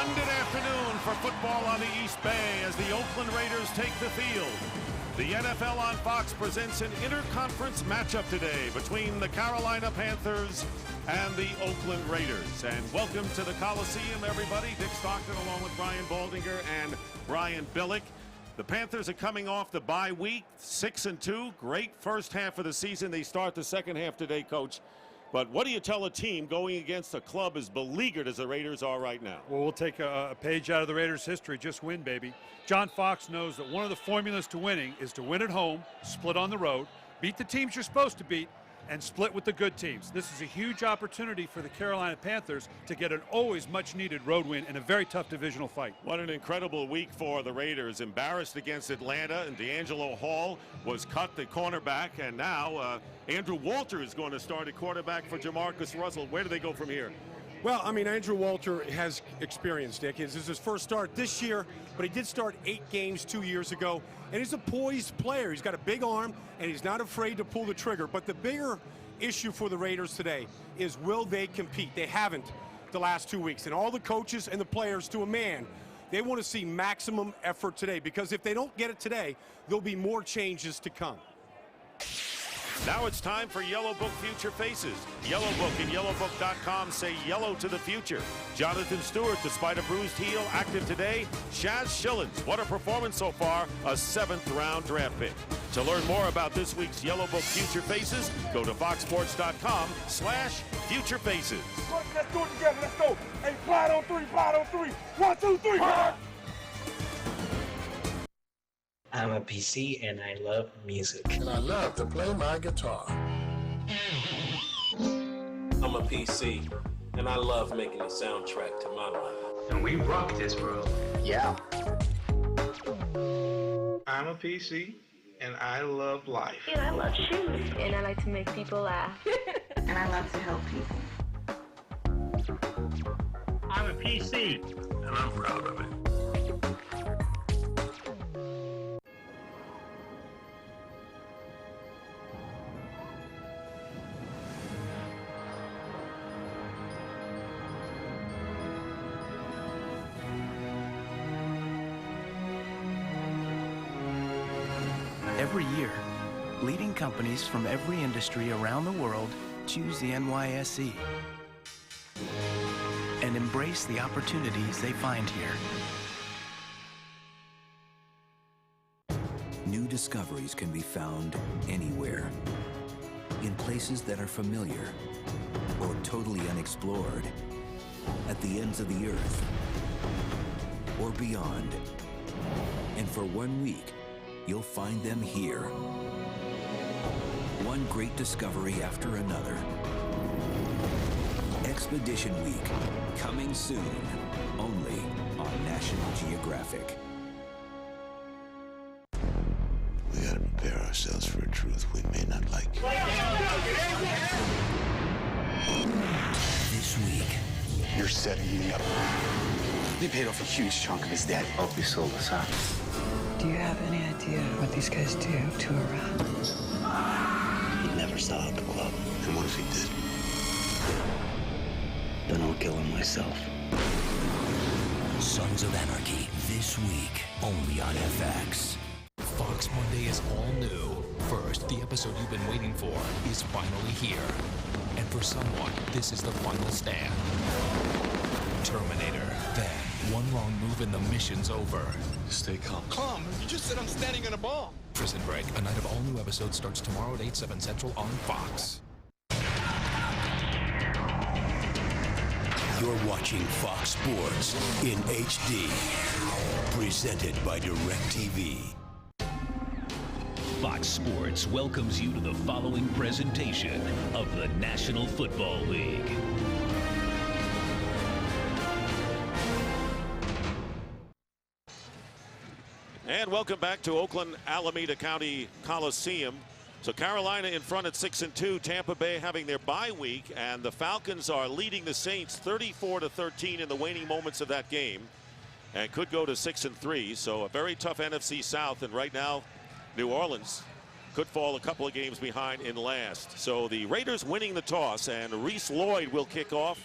splendid afternoon for football on the East Bay as the Oakland Raiders take the field. The NFL on Fox presents an interconference matchup today between the Carolina Panthers and the Oakland Raiders. And welcome to the Coliseum, everybody. Dick Stockton along with Brian Baldinger and Brian Billick. The Panthers are coming off the bye week, 6-2. Great first half of the season. They start the second half today, Coach. But what do you tell a team going against a club as beleaguered as the Raiders are right now? Well, we'll take a page out of the Raiders' history. Just win, baby. John Fox knows that one of the formulas to winning is to win at home, split on the road, beat the teams you're supposed to beat, and split with the good teams. This is a huge opportunity for the Carolina Panthers to get an always much-needed road win in a very tough divisional fight. What an incredible week for the Raiders. Embarrassed against Atlanta, and D'Angelo Hall was cut, the cornerback, and now Andrew Walter is going to start at quarterback for Jamarcus Russell. Where do they go from here? Well, I mean, Andrew Walter has experience, Dick. This is his first start this year, but he did start 8 games 2 years ago, and he's a poised player. He's got a big arm, and he's not afraid to pull the trigger. But the bigger issue for the Raiders today is, will they compete? They haven't the last 2 weeks, and all the coaches and the players, to a man, they want to see maximum effort today, because if they don't get it today, there'll be more changes to come. Now it's time for Yellow Book Future Faces. Yellow Book and yellowbook.com say yellow to the future. Jonathan Stewart, despite a bruised heel, active today. Shaz Shillings, what a performance so far, a 7th-round draft pick. To learn more about this week's Yellow Book Future Faces, go to foxsports.com/Future Faces. Let's do it together, let's go. Hey, slide on 3, slide on 3. 1, 2, 3. I'm a PC and I love music. And I love to play my guitar. I'm a PC and I love making a soundtrack to my life. And we rock this world. Yeah. I'm a PC and I love life. And I love shoes. And I like to make people laugh. And I love to help people. I'm a PC and I'm proud of it. Every year, leading companies from every industry around the world choose the NYSE and embrace the opportunities they find here. New discoveries can be found anywhere, in places that are familiar or totally unexplored, at the ends of the earth or beyond. And for 1 week, you'll find them here. One great discovery after another. Expedition Week, coming soon, only on National Geographic. We gotta prepare ourselves for a truth we may not like. This week, you're setting me up. They paid off a huge chunk of his debt. Hope you sold us out. Do you have any idea what these guys do to a rat? He'd never sell out the club. And what if he did? Then I'll kill him myself. Sons of Anarchy, this week, only on FX. Fox Monday is all new. First, the episode you've been waiting for is finally here. And for someone, this is the final stand. Terminator. Then, one wrong move and the mission's over. Stay calm. Calm? You just said I'm standing on a bomb. Prison Break, a night of all new episodes, starts tomorrow at 8, 7 Central on Fox. You're watching Fox Sports in HD. Presented by DirecTV. Fox Sports welcomes you to the following presentation of the National Football League. And welcome back to Oakland Alameda County Coliseum. So Carolina in front at 6-2, Tampa Bay having their bye week, and the Falcons are leading the Saints 34-13 in the waning moments of that game, and could go to 6-3. So a very tough NFC South, and right now New Orleans could fall a couple of games behind in last. So the Raiders winning the toss, and Reese Lloyd will kick off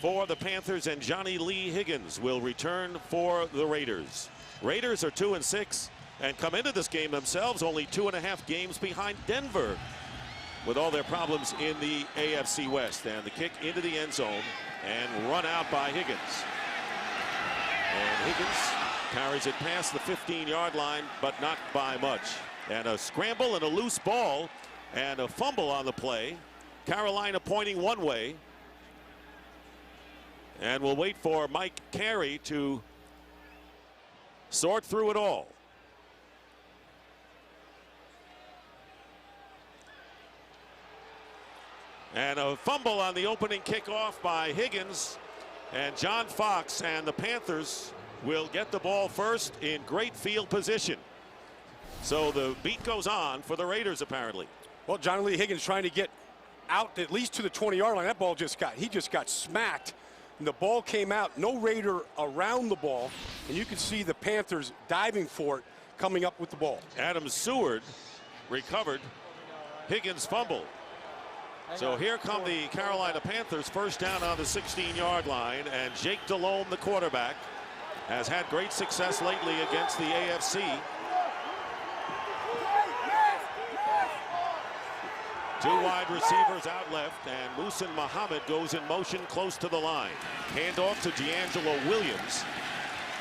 for the Panthers, and Johnny Lee Higgins will return for the Raiders. Raiders are 2-6 and come into this game themselves only 2.5 games behind Denver with all their problems in the AFC West. And the kick into the end zone and run out by Higgins. And Higgins carries it past the 15-yard line, but not by much. And a scramble and a loose ball and a fumble on the play. Carolina pointing one way. And we'll wait for Mike Carey to sort through it all. And a fumble on the opening kickoff by Higgins. And John Fox and the Panthers will get the ball first in great field position. So the beat goes on for the Raiders apparently. Well, Johnny Lee Higgins trying to get out at least to the 20-yard line. That ball he just got smacked. And the ball came out, no Raider around the ball, and you can see the Panthers diving for it, coming up with the ball. Adam Seward recovered Higgins' fumble. So here come the Carolina Panthers, first down on the 16-yard line, and Jake Delhomme, the quarterback, has had great success lately against the AFC. Two wide receivers out left, and Muhsin Muhammad goes in motion close to the line. Handoff to D'Angelo Williams.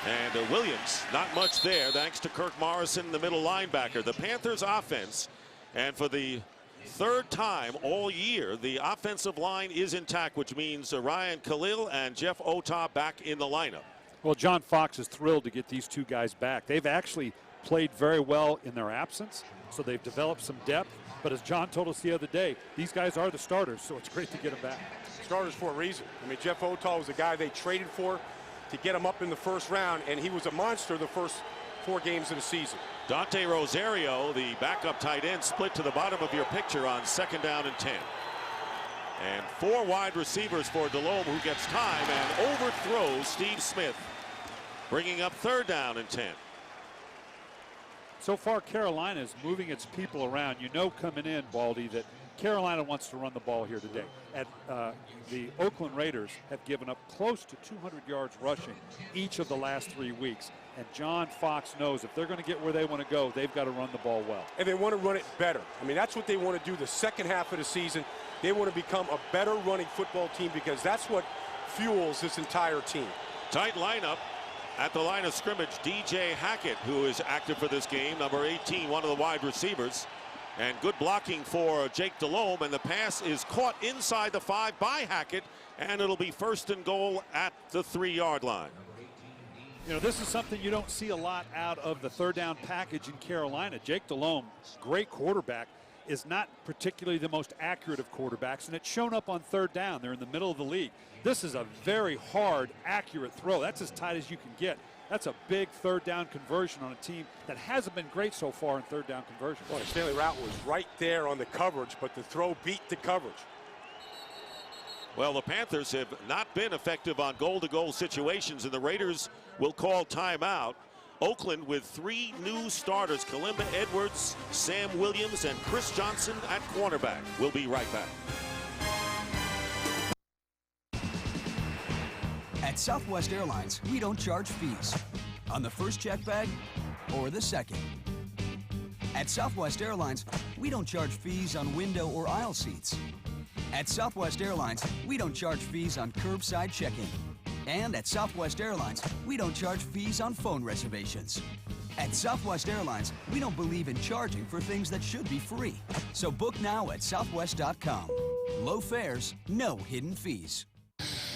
And Williams, not much there, thanks to Kirk Morrison, the middle linebacker. The Panthers offense, and for the third time all year, the offensive line is intact, which means Ryan Khalil and Jeff Otah back in the lineup. Well, John Fox is thrilled to get these two guys back. They've actually played very well in their absence, so they've developed some depth. But as John told us the other day, these guys are the starters, so it's great to get them back. Starters for a reason. I mean, Jeff Otah was the guy they traded for to get him up in the first round, and he was a monster the first 4 games of the season. Dante Rosario, the backup tight end, split to the bottom of your picture on 2nd down and 10. And 4 wide receivers for Delhomme, who gets time and overthrows Steve Smith, bringing up 3rd down and 10. So far, Carolina is moving its people around. You know coming in, Baldy, that Carolina wants to run the ball here today. The Oakland Raiders have given up close to 200 yards rushing each of the last 3 weeks. And John Fox knows if they're going to get where they want to go, they've got to run the ball well. And they want to run it better. I mean, that's what they want to do the second half of the season. They want to become a better running football team because that's what fuels this entire team. Tight lineup. At the line of scrimmage, DJ Hackett, who is active for this game, number 18, one of the wide receivers. And good blocking for Jake Delhomme, and the pass is caught inside the 5 by Hackett, and it'll be 1st and goal at the 3-yard line. You know, this is something you don't see a lot out of the 3rd down package in Carolina. Jake Delhomme, great quarterback, is not particularly the most accurate of quarterbacks, and it's shown up on 3rd down. They're in the middle of the league. This is a very hard, accurate throw. That's as tight as you can get. That's a big 3rd down conversion on a team that hasn't been great so far in 3rd down conversion. Well, the Stanley route was right there on the coverage, but the throw beat the coverage. Well, the Panthers have not been effective on goal-to-goal situations, and the Raiders will call timeout. Oakland with 3 new starters, Kalimba Edwards, Sam Williams, and Chris Johnson at cornerback. We'll be right back. At Southwest Airlines, we don't charge fees on the first check bag or the second. At Southwest Airlines, we don't charge fees on window or aisle seats. At Southwest Airlines, we don't charge fees on curbside check-in. And at Southwest Airlines, we don't charge fees on phone reservations. At Southwest Airlines, we don't believe in charging for things that should be free. So book now at southwest.com. Low fares, no hidden fees.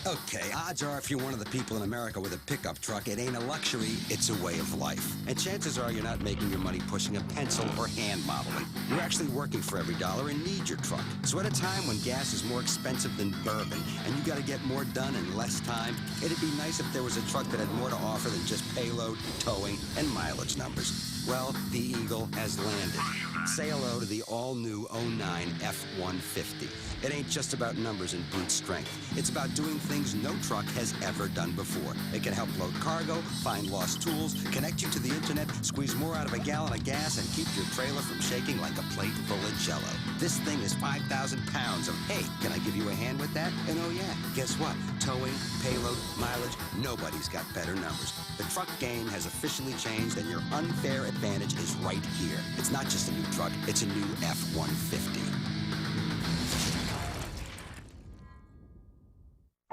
Okay, odds are if you're one of the people in America with a pickup truck, it ain't a luxury, it's a way of life. And chances are you're not making your money pushing a pencil or hand modeling. You're actually working for every dollar and need your truck. So at a time when gas is more expensive than bourbon and you gotta get more done in less time, it'd be nice if there was a truck that had more to offer than just payload, towing, and mileage numbers. Well, the Eagle has landed. Say hello to the all-new 09 F-150. It ain't just about numbers and brute strength. It's about doing things things no truck has ever done before. It can help load cargo, find lost tools, connect you to the internet, squeeze more out of a gallon of gas, and keep your trailer from shaking like a plate full of Jell-O. This thing is 5,000 pounds of, hey, can I give you a hand with that? And oh yeah, guess what? Towing, payload, mileage, nobody's got better numbers. The truck game has officially changed, and your unfair advantage is right here. It's not just a new truck, it's a new F-150.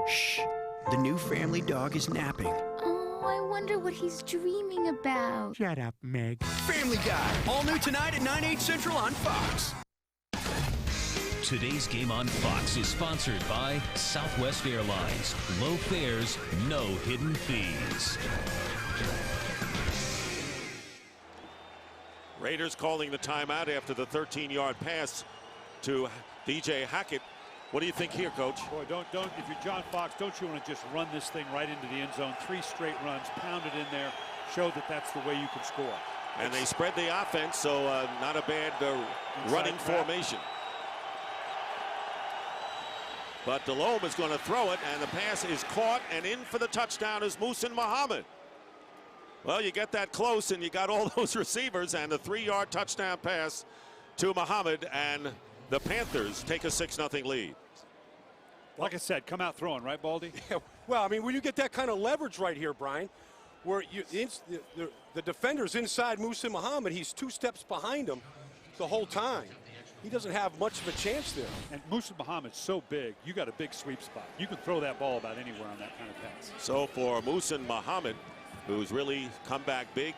Shh. The new family dog is napping. Oh, I wonder what he's dreaming about. Shut up, Meg. Family Guy. All new tonight at 9/8 Central on Fox. Today's game on Fox is sponsored by Southwest Airlines. Low fares, no hidden fees. Raiders calling the timeout after the 13-yard pass to DJ Hackett. What do you think here, Coach? Boy, don't. If you're John Fox, don't you want to just run this thing right into the end zone? 3 straight runs, pound it in there, show that that's the way you can score. And they spread the offense, so not a bad running formation. But Delhomme is going to throw it, and the pass is caught, and in for the touchdown is Muhsin Muhammad. Well, you get that close, and you got all those receivers, and a 3-yard touchdown pass to Muhammad, and the Panthers take a 6-0 lead. Like I said, come out throwing, right, Baldy? Yeah, well, I mean, when you get that kind of leverage right here, Brian, where the defender's inside Muhsin Muhammad, he's 2 steps behind him the whole time. He doesn't have much of a chance there. And Muhsin Muhammad's so big, you got a big sweep spot. You can throw that ball about anywhere on that kind of pass. So for Muhsin Muhammad, who's really come back big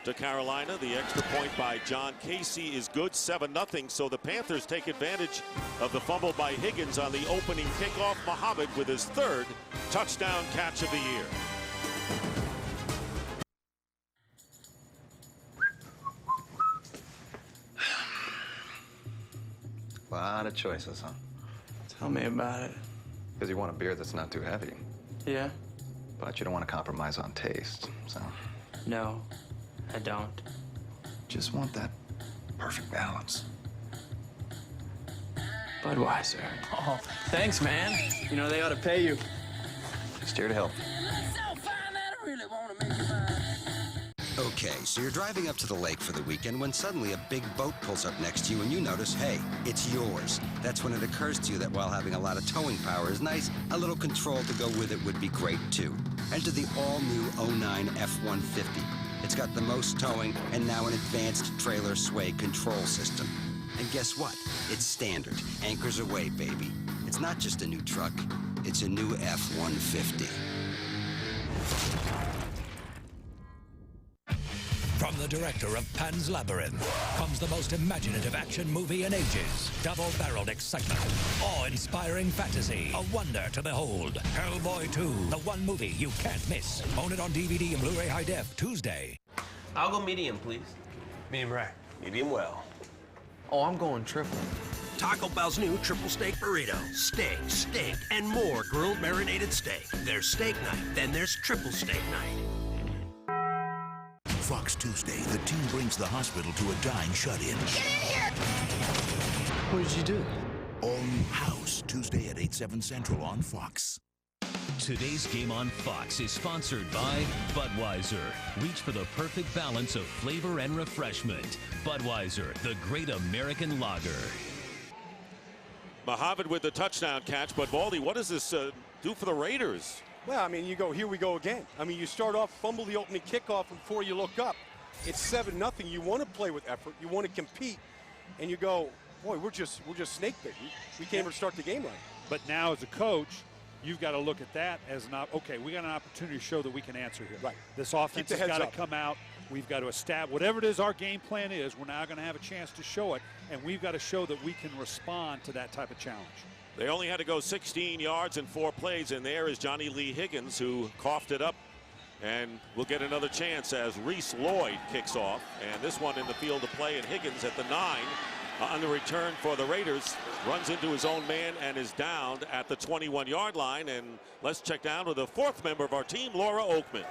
to Carolina, the extra point by John Casey is good, 7-0. So the Panthers take advantage of the fumble by Higgins on the opening kickoff. Muhammad with his 3rd touchdown catch of the year. A lot of choices, huh? Tell me about it. Because you want a beer that's not too heavy. Yeah? But you don't want to compromise on taste, so. No, I don't. Just want that perfect balance. Budweiser. Oh, thanks, man. You know, they ought to pay you. Just here to help. Okay, so you're driving up to the lake for the weekend when suddenly a big boat pulls up next to you and you notice, hey, it's yours. That's when it occurs to you that while having a lot of towing power is nice, a little control to go with it would be great too. Enter the all-new 09 F-150. It's got the most towing and now an advanced trailer sway control system. And guess what? It's standard. Anchors away, baby. It's not just a new truck, it's a new F-150. From the director of Pan's Labyrinth comes the most imaginative action movie in ages. Double-barreled excitement, awe-inspiring fantasy, a wonder to behold. Hellboy 2, the one movie you can't miss. Own it on DVD and Blu-ray High Def Tuesday. I'll go medium, please. Medium rare. Medium well. Oh, I'm going triple. Taco Bell's new triple steak burrito. Steak, and more grilled marinated steak. There's steak night, then there's triple steak night. Fox Tuesday, the team brings the hospital to a dying shut-in. Get in here! What did you do? All New House, Tuesday at 8/7 Central on Fox. Today's game on Fox is sponsored by Budweiser. Reach for the perfect balance of flavor and refreshment. Budweiser, the great American lager. Muhammad with the touchdown catch, but Baldy, what does this do for the Raiders? Well, I mean, here we go again. I mean, you start off, fumble the opening kickoff before you look up. It's 7-0. You want to play with effort. You want to compete. And you go, boy, we're just snake bait. We can't even start the game right. But now as a coach, you've got to look at that as okay, we got an opportunity to show that we can answer here. Right. This offense has got to come out. We've got to establish whatever it is our game plan is. We're now going to have a chance to show it, and we've got to show that we can respond to that type of challenge. They only had to go 16 yards in 4 plays, and there is Johnny Lee Higgins, who coughed it up, and we'll get another chance as Reese Lloyd kicks off, and this one in the field of play, and Higgins at the 9 on the return for the Raiders runs into his own man and is downed at the 21-yard line. And let's check down with the 4th member of our team, Laura Oakman.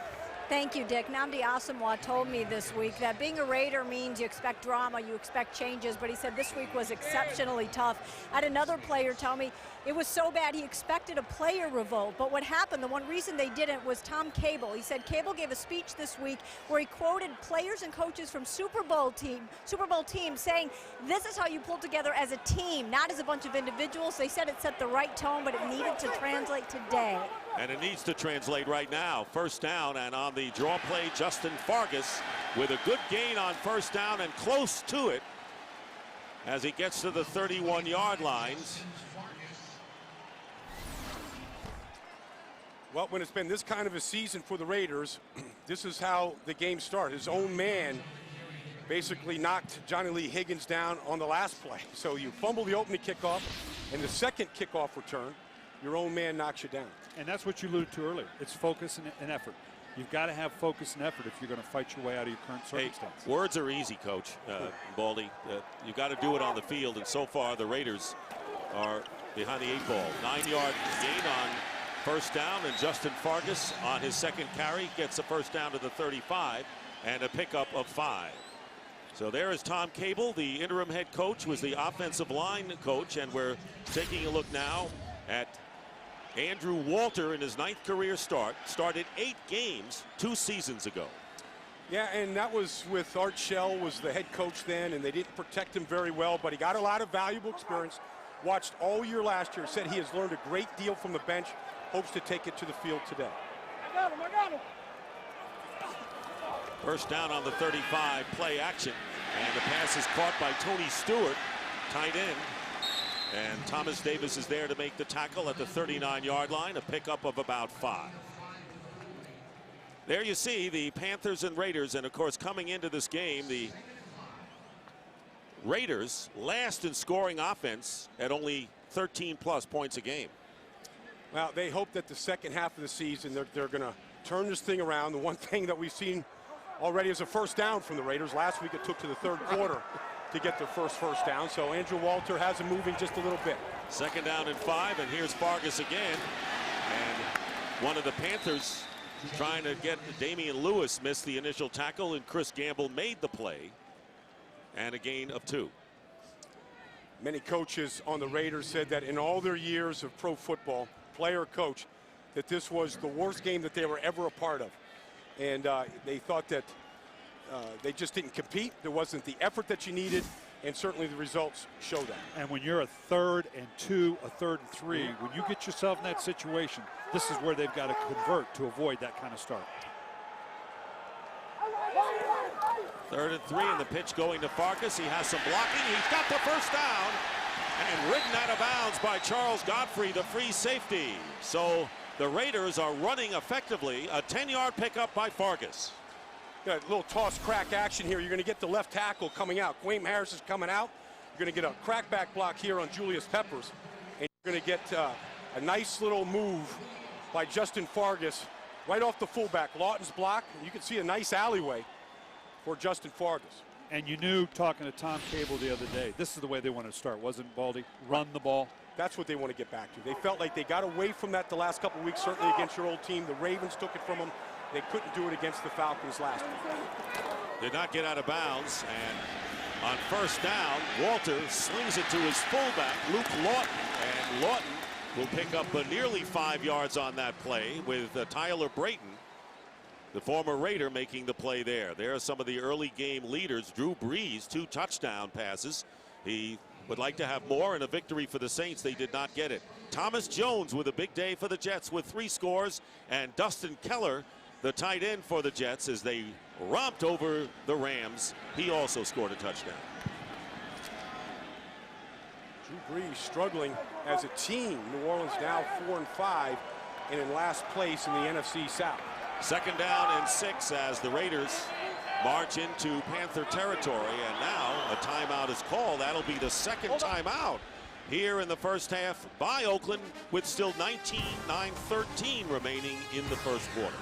Thank you, Dick. Nnamdi Asomugha told me this week that being a Raider means you expect drama, you expect changes, but he said this week was exceptionally tough. I had another player tell me it was so bad he expected a player revolt, but what happened, the one reason they didn't was Tom Cable. He said Cable gave a speech this week where he quoted players and coaches from Super Bowl teams saying, this is how you pull together as a team, not as a bunch of individuals. They said it set the right tone, but it needed to translate today. And it needs to translate right now. First down, and on the draw play, Justin Fargas with a good gain on first down and close to it as he gets to the 31-yard lines. Well, when it's been this kind of a season for the Raiders, this is how the game started. His own man basically knocked Johnny Lee Higgins down on the last play. So you fumble the opening kickoff, and the second kickoff return, your own man knocks you down. And that's what you alluded to earlier. It's focus and effort. You've got to have focus and effort if you're going to fight your way out of your current circumstance. Hey, words are easy, Coach Baldy. You've got to do it on the field, and so far the Raiders are behind the 8 ball. 9-yard gain on first down, and Justin Fargas on his second carry gets a first down to the 35 and a pickup of 5. So there is Tom Cable, the interim head coach, was the offensive line coach, and we're taking a look now at Andrew Walter in his 9th career start. Started 8 games 2 seasons ago. Yeah, and that was with Art Shell was the head coach then, and they didn't protect him very well, but he got a lot of valuable experience. Watched all year last year, said he has learned a great deal from the bench, hopes to take it to the field today. I got him. First down on the 35, play action, and the pass is caught by Tony Stewart, tight end. And Thomas Davis is there to make the tackle at the 39-yard line, a pickup of about 5. There you see the Panthers and Raiders, and of course coming into this game, the Raiders last in scoring offense at only 13+ points a game. Well, they hope that the second half of the season they're going to turn this thing around. The one thing that we've seen already is a first down from the Raiders. Last week it took to the third quarter to get their first down. So Andrew Walter has him moving just a little bit. Second down and 5, and here's Fargas again. And one of the Panthers trying to get Damian Lewis missed the initial tackle, and Chris Gamble made the play. And a gain of 2. Many coaches on the Raiders said that in all their years of pro football, player coach, that this was the worst game that they were ever a part of. And they thought that they just didn't compete. There wasn't the effort that you needed, and certainly the results show that. And when you're a 3rd and 2, a 3rd and 3, when you get yourself in that situation, this is where they've got to convert to avoid that kind of start. 3rd and 3, and the pitch going to Fargas. He has some blocking. He's got the first down, and ridden out of bounds by Charles Godfrey, the free safety. So the Raiders are running effectively. A 10-yard pickup by Fargas. Got a little toss crack action here. You're going to get the left tackle coming out. Quaim Harris is coming out. You're going to get a crackback block here on Julius Peppers, and you're going to get a nice little move by Justin Fargas right off the fullback. Lawton's block. You can see a nice alleyway for Justin Fargas. And you knew, talking to Tom Cable the other day, this is the way they wanted to start, wasn't it, Baldy? Run the ball. That's what they want to get back to. They felt like they got away from that the last couple of weeks, certainly against your old team. The Ravens took it from them. They couldn't do it against the Falcons last week. Did not get out of bounds, and on first down, Walter slings it to his fullback, Luke Lawton, and Lawton will pick up nearly 5 yards on that play with Tyler Brayton, the former Raider, making the play there. There are some of the early game leaders. Drew Brees, 2 touchdown passes. He would like to have more, and a victory for the Saints. They did not get it. Thomas Jones with a big day for the Jets with 3 scores, and Dustin Keller, the tight end for the Jets, as they romped over the Rams. He also scored a touchdown. Drew Brees struggling as a team. New Orleans now 4-5 and in last place in the NFC South. Second down and 6 as the Raiders march into Panther territory, and now a timeout is called. That'll be the second timeout here in the first half by Oakland, with still 19-9-13 remaining in the first quarter.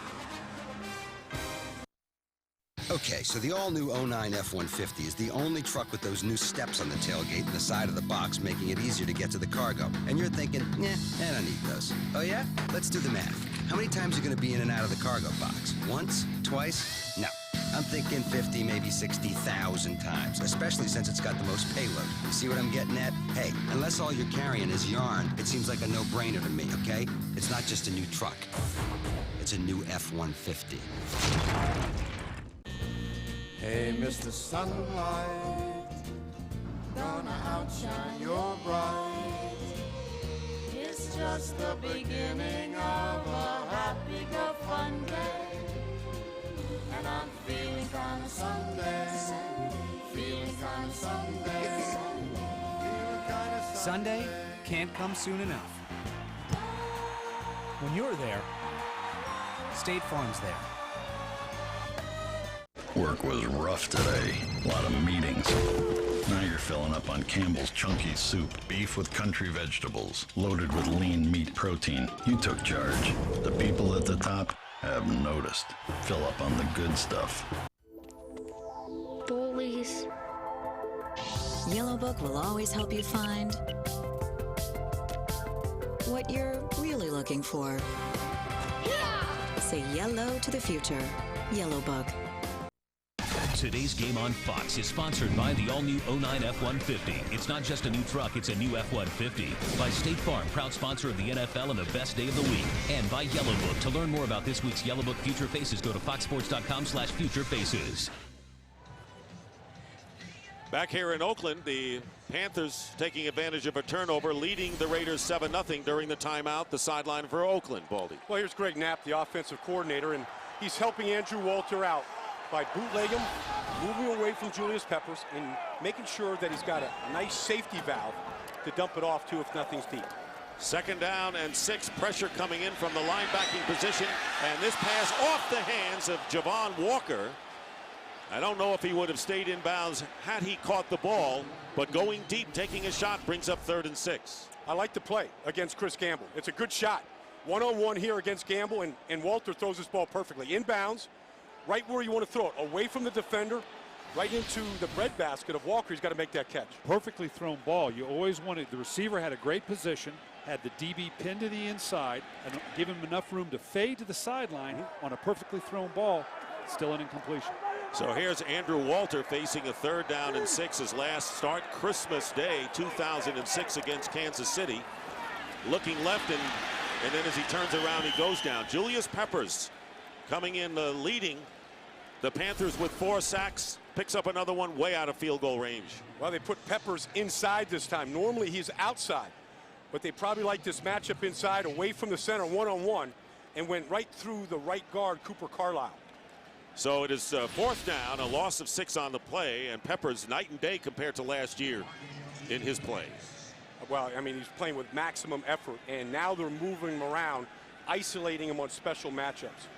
Okay, so the all-new 09 F-150 is the only truck with those new steps on the tailgate and the side of the box, making it easier to get to the cargo. And you're thinking, I don't need those. Oh yeah? Let's do the math. How many times are you going to be in and out of the cargo box? Once? Twice? No. I'm thinking 50, maybe 60,000 times, especially since it's got the most payload. You see what I'm getting at? Hey, unless all you're carrying is yarn, it seems like a no-brainer to me, okay? It's not just a new truck. It's a new F-150. Hey, Mr. Sunlight, gonna outshine your bright. It's just the beginning of a happy, go fun day. And I'm feeling kinda Sunday, feeling kinda Sunday, feeling kinda Sunday can't come soon enough. When you're there, State Farm's there. Work was rough today. A lot of meetings. Now you're filling up on Campbell's Chunky Soup. Beef with country vegetables, loaded with lean meat protein. You took charge. The people at the top have noticed. Fill up on the good stuff. Bullies. Yellow Book will always help you find what you're really looking for. Yeah! Say yellow to the future. Yellow Book. Today's game on Fox is sponsored by the all-new 09 F-150. It's not just a new truck, it's a new F-150. By State Farm, proud sponsor of the NFL and the best day of the week. And by Yellow Book. To learn more about this week's Yellow Book Future Faces, go to foxsports.com/futurefaces. Back here in Oakland, the Panthers taking advantage of a turnover, leading the Raiders 7-0 during the timeout. The sideline for Oakland, Baldy. Well, here's Greg Knapp, the offensive coordinator, and he's helping Andrew Walter out by bootlegging him, moving away from Julius Peppers, and making sure that he's got a nice safety valve to dump it off to if nothing's deep. 2nd down and 6, pressure coming in from the linebacking position, and this pass off the hands of Javon Walker. I don't know if he would have stayed in bounds had he caught the ball, but going deep, taking a shot, brings up 3rd and 6. I like the play against Chris Gamble. It's a good shot. One-on-one here against Gamble, and Walter throws this ball perfectly. In bounds, right where you want to throw it, away from the defender, right into the breadbasket of Walker. He's got to make that catch. Perfectly thrown ball. You always wanted, the receiver had a great position, had the DB pinned to the inside, and give him enough room to fade to the sideline on a perfectly thrown ball. Still an incompletion. So here's Andrew Walter facing a 3rd down and 6, his last start, Christmas Day 2006 against Kansas City. Looking left, and then as he turns around, he goes down. Julius Peppers coming in leading the Panthers with 4 sacks, picks up another one way out of field goal range. Well, they put Peppers inside this time. Normally he's outside, but they probably like this matchup inside, away from the center, one-on-one, and went right through the right guard, Cooper Carlisle. So it is 4th down, a loss of 6 on the play, and Peppers night and day compared to last year in his play. Well, I mean, he's playing with maximum effort, and now they're moving him around, isolating him on special matchups.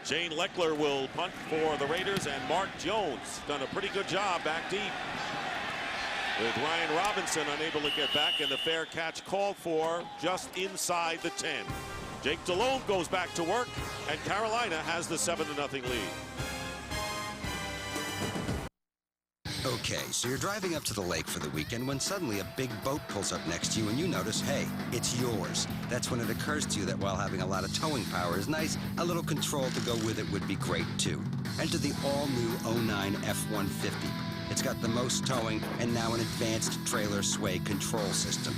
Shane Leckler will punt for the Raiders, and Mark Jones done a pretty good job back deep, with Ryan Robinson unable to get back, and the fair catch called for just inside the 10. Jake Delhomme goes back to work, and Carolina has the 7-0 lead. Okay, so you're driving up to the lake for the weekend when suddenly a big boat pulls up next to you and you notice, hey, it's yours. That's when it occurs to you that while having a lot of towing power is nice, a little control to go with it would be great too. Enter the all-new 09 F-150. It's got the most towing and now an advanced trailer sway control system.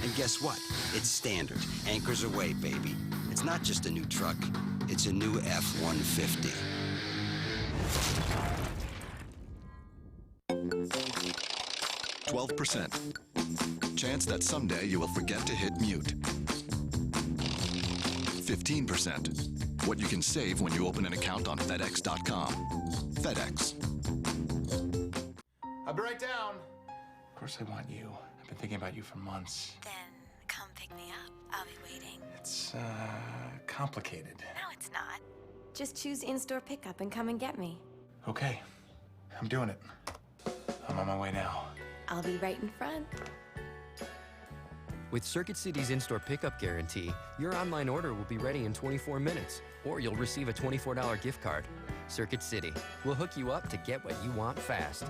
And guess what? It's standard. Anchors away, baby. It's not just a new truck. It's a new F-150. 12%. Chance that someday you will forget to hit mute. 15%. What you can save when you open an account on FedEx.com. FedEx. I'll be right down. Of course I want you. I've been thinking about you for months. Then come pick me up. I'll be waiting. It's, complicated. No, it's not. Just choose in-store pickup and come and get me. Okay. I'm doing it. I'm on my way now. I'll be right in front. With Circuit City's in-store pickup guarantee, your online order will be ready in 24 minutes, or you'll receive a $24 gift card. Circuit City. We'll hook you up to get what you want fast.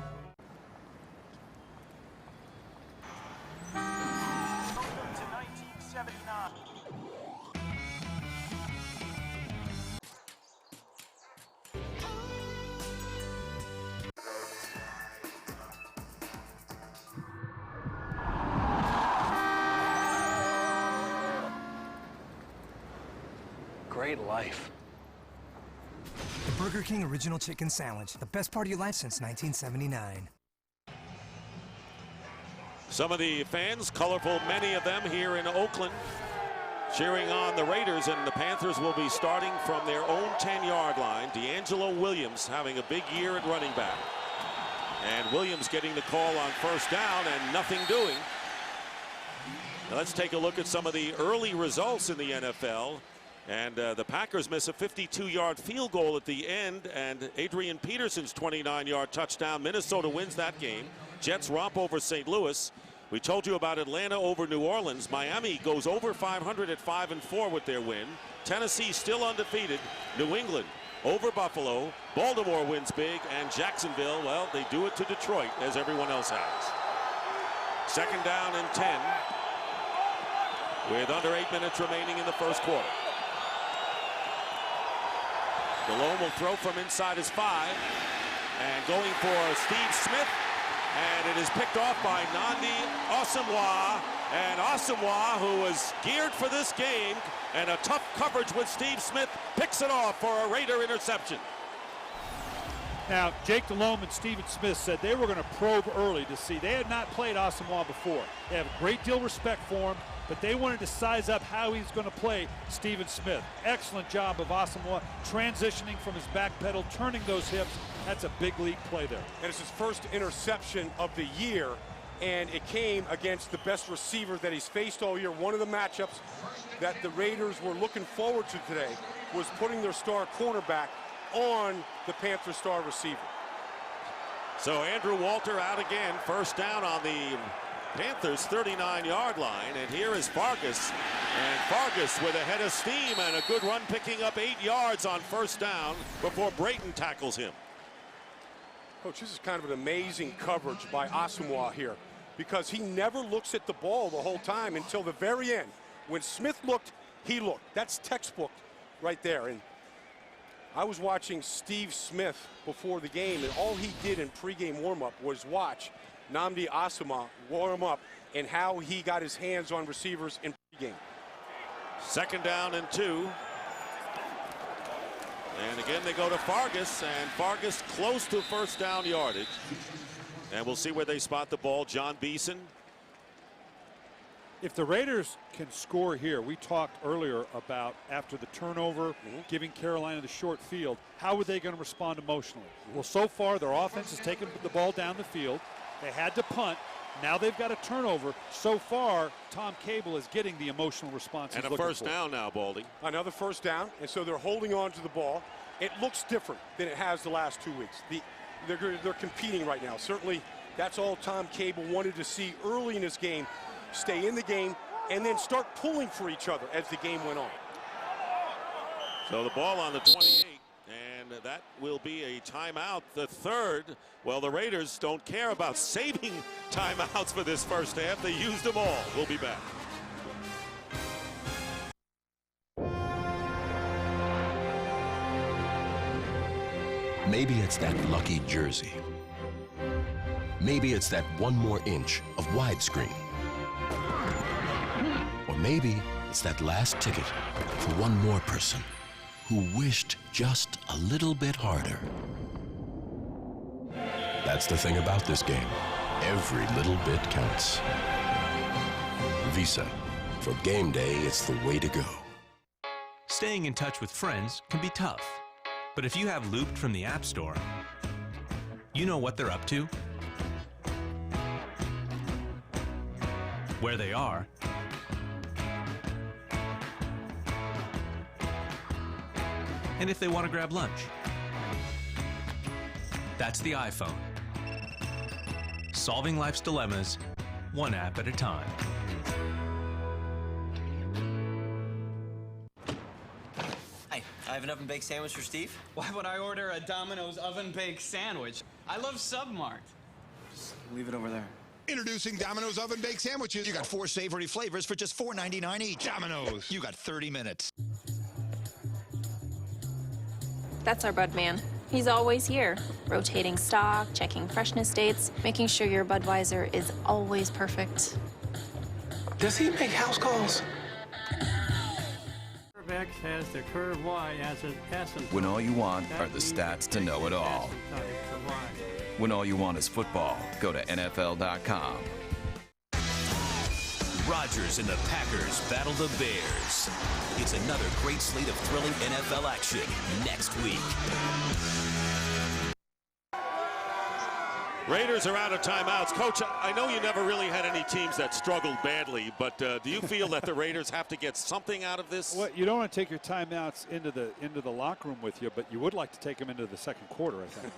Welcome to 1979. great life. The Burger King Original Chicken Sandwich, the best part of your life since 1979. Some of the fans, colorful, many of them here in Oakland, cheering on the Raiders, and the Panthers will be starting from their own 10-yard line. D'Angelo Williams having a big year at running back. And Williams getting the call on first down and nothing doing. Now let's take a look at some of the early results in the NFL. And the Packers miss a 52-yard field goal at the end, and Adrian Peterson's 29-yard touchdown. Minnesota wins that game. Jets romp over St. Louis. We told you about Atlanta over New Orleans. Miami goes over 500 at 5-4 with their win. Tennessee still undefeated. New England over Buffalo. Baltimore wins big, and Jacksonville, well, they do it to Detroit, as everyone else has. Second down and 10 with under 8 minutes remaining in the first quarter. Delhomme will throw from inside his 5, and going for Steve Smith, and it is picked off by Nnamdi Asomugha. And Asomugha, who was geared for this game, and a tough coverage with Steve Smith, picks it off for a Raider interception. Now, Jake Delhomme and Steven Smith said they were going to probe early to see. They had not played Asomugha before. They have a great deal of respect for him, but they wanted to size up how he's going to play Steven Smith. Excellent job of Asomugha transitioning from his back pedal, turning those hips. That's a big league play there. And it's his first interception of the year, and it came against the best receiver that he's faced all year. One of the matchups that the Raiders were looking forward to today was putting their star cornerback on the Panther star receiver. So Andrew Walter out again, first down on the Panthers 39-yard line, and here is Fargas, and Fargas with a head of steam and a good run, picking up 8 yards on first down before Brayton tackles him. Coach, this is kind of an amazing coverage by Asomugha here, because he never looks at the ball the whole time until the very end. When Smith looked, he looked. That's textbook right there. And I was watching Steve Smith before the game, and all he did in pregame warm-up was watch Nnamdi Asomugha warm up and how he got his hands on receivers in pregame. Second down and 2. And again, they go to Fargas, and Fargas close to first down yardage. And we'll see where they spot the ball. John Beeson. If the Raiders can score here, we talked earlier about after the turnover, giving Carolina the short field, how are they going to respond emotionally? Well, so far, their offense has taken the ball down the field. They had to punt. Now they've got a turnover. So far, Tom Cable is getting the emotional response. And a first down now, Baldy. Another first down, and so they're holding on to the ball. It looks different than it has the last 2 weeks. They're competing right now. Certainly, that's all Tom Cable wanted to see early in this game. Stay in the game and then start pulling for each other as the game went on. So the ball on the 28, and that will be a timeout, the third. Well, the Raiders don't care about saving timeouts for this first half. They used them all. We'll be back. Maybe it's that lucky jersey. Maybe it's that one more inch of widescreen. Or maybe it's that last ticket for one more person who wished just a little bit harder. That's the thing about this game. Every little bit counts. Visa. For game day, it's the way to go. Staying in touch with friends can be tough. But if you have Looped from the App Store, you know what they're up to, where they are, and if they want to grab lunch. That's the iPhone. Solving life's dilemmas, one app at a time. Hi, I have an oven-baked sandwich for Steve. Why would I order a Domino's oven-baked sandwich? I love Submart. Just leave it over there. Introducing Domino's oven-baked sandwiches. You got 4 savory flavors for just $4.99 each. Domino's. You got 30 minutes. That's our Bud man. He's always here, rotating stock, checking freshness dates, making sure your Budweiser is always perfect. Does he make house calls? X has the curve Y as its asymptote. When all you want are the stats to know it all. When all you want is football, go to NFL.com. Rodgers and the Packers battle the Bears. It's another great slate of thrilling NFL action next week. Raiders are out of timeouts. Coach, I know you never really had any teams that struggled badly, but do you feel that the Raiders have to get something out of this? Well, you don't want to take your timeouts into the locker room with you, but you would like to take them into the second quarter, I think.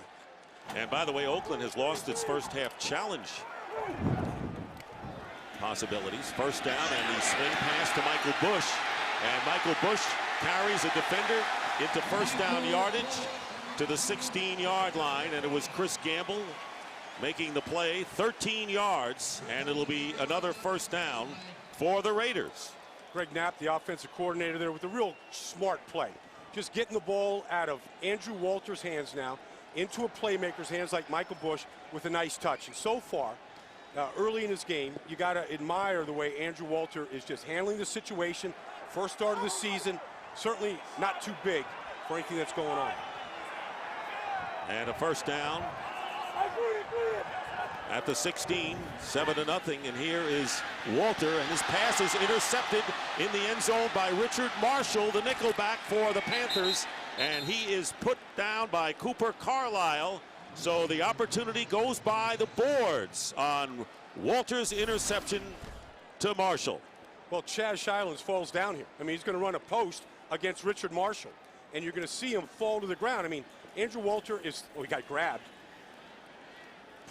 And by the way, Oakland has lost its first half challenge possibilities. First down and the swing pass to Michael Bush. And Michael Bush carries a defender into first down yardage to the 16-yard line, and it was Chris Gamble making the play, 13 yards, and it'll be another first down for the Raiders. Greg Knapp, the offensive coordinator there, with a real smart play. Just getting the ball out of Andrew Walter's hands now into a playmaker's hands like Michael Bush with a nice touch. And so far, early in his game, you got to admire the way Andrew Walter is just handling the situation. First start of the season, certainly not too big for anything that's going on. And a first down at the 16, 7-0, and here is Walter, and his pass is intercepted in the end zone by Richard Marshall, the nickelback for the Panthers, and he is put down by Cooper Carlisle. So the opportunity goes by the boards on Walter's interception to Marshall. Well, Chaz Shylins falls down here. I mean, he's going to run a post against Richard Marshall, and you're going to see him fall to the ground. I mean, Andrew Walter is, oh, he got grabbed,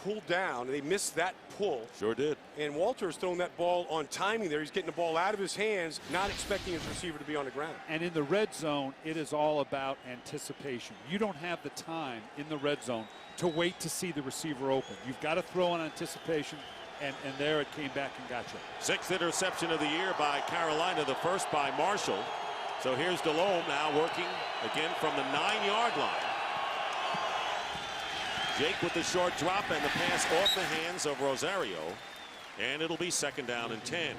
pulled down. They missed that pull. Sure did. And Walter is throwing that ball on timing there. He's getting the ball out of his hands, not expecting his receiver to be on the ground. And in the red zone, it is all about anticipation. You don't have the time in the red zone to wait to see the receiver open. You've got to throw on anticipation, and there it came back and got you. Sixth interception of the year by Carolina, the first by Marshall. So here's Delhomme now working again from the 9-yard line. Jake with the short drop and the pass off the hands of Rosario, and it'll be second down and 10.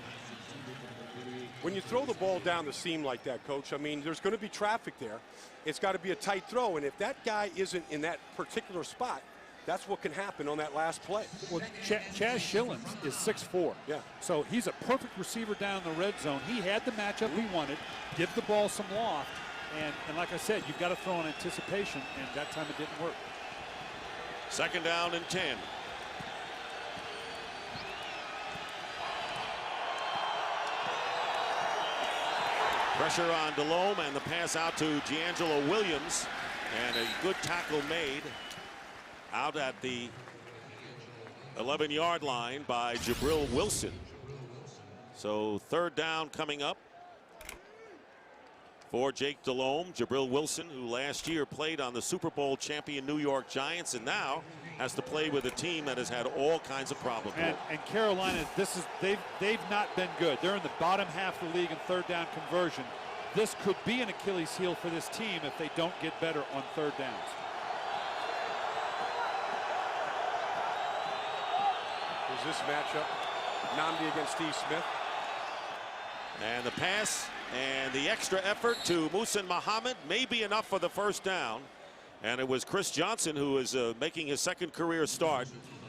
When you throw the ball down the seam like that, Coach, I mean, there's going to be traffic there. It's got to be a tight throw, and if that guy isn't in that particular spot, that's what can happen on that last play. Well, Chaz Shylins is 6'4". Yeah. So he's a perfect receiver down in the red zone. He had the matchup he wanted, give the ball some loft, and like I said, you've got to throw on anticipation, and that time it didn't work. Second down and 10. Pressure on Delhomme, and the pass out to D'Angelo Williams, and a good tackle made out at the 11-yard line by Jabril Wilson. So third down coming up for Jake Delhomme. Jabril Wilson, who last year played on the Super Bowl champion New York Giants, and now has to play with a team that has had all kinds of problems. And Carolina, they've not been good. They're in the bottom half of the league in third down conversion. This could be an Achilles heel for this team if they don't get better on third downs. Here's this matchup, Nnamdi against Steve Smith. And the pass and the extra effort to Muhsin Muhammad may be enough for the first down. And it was Chris Johnson who is making his second career start.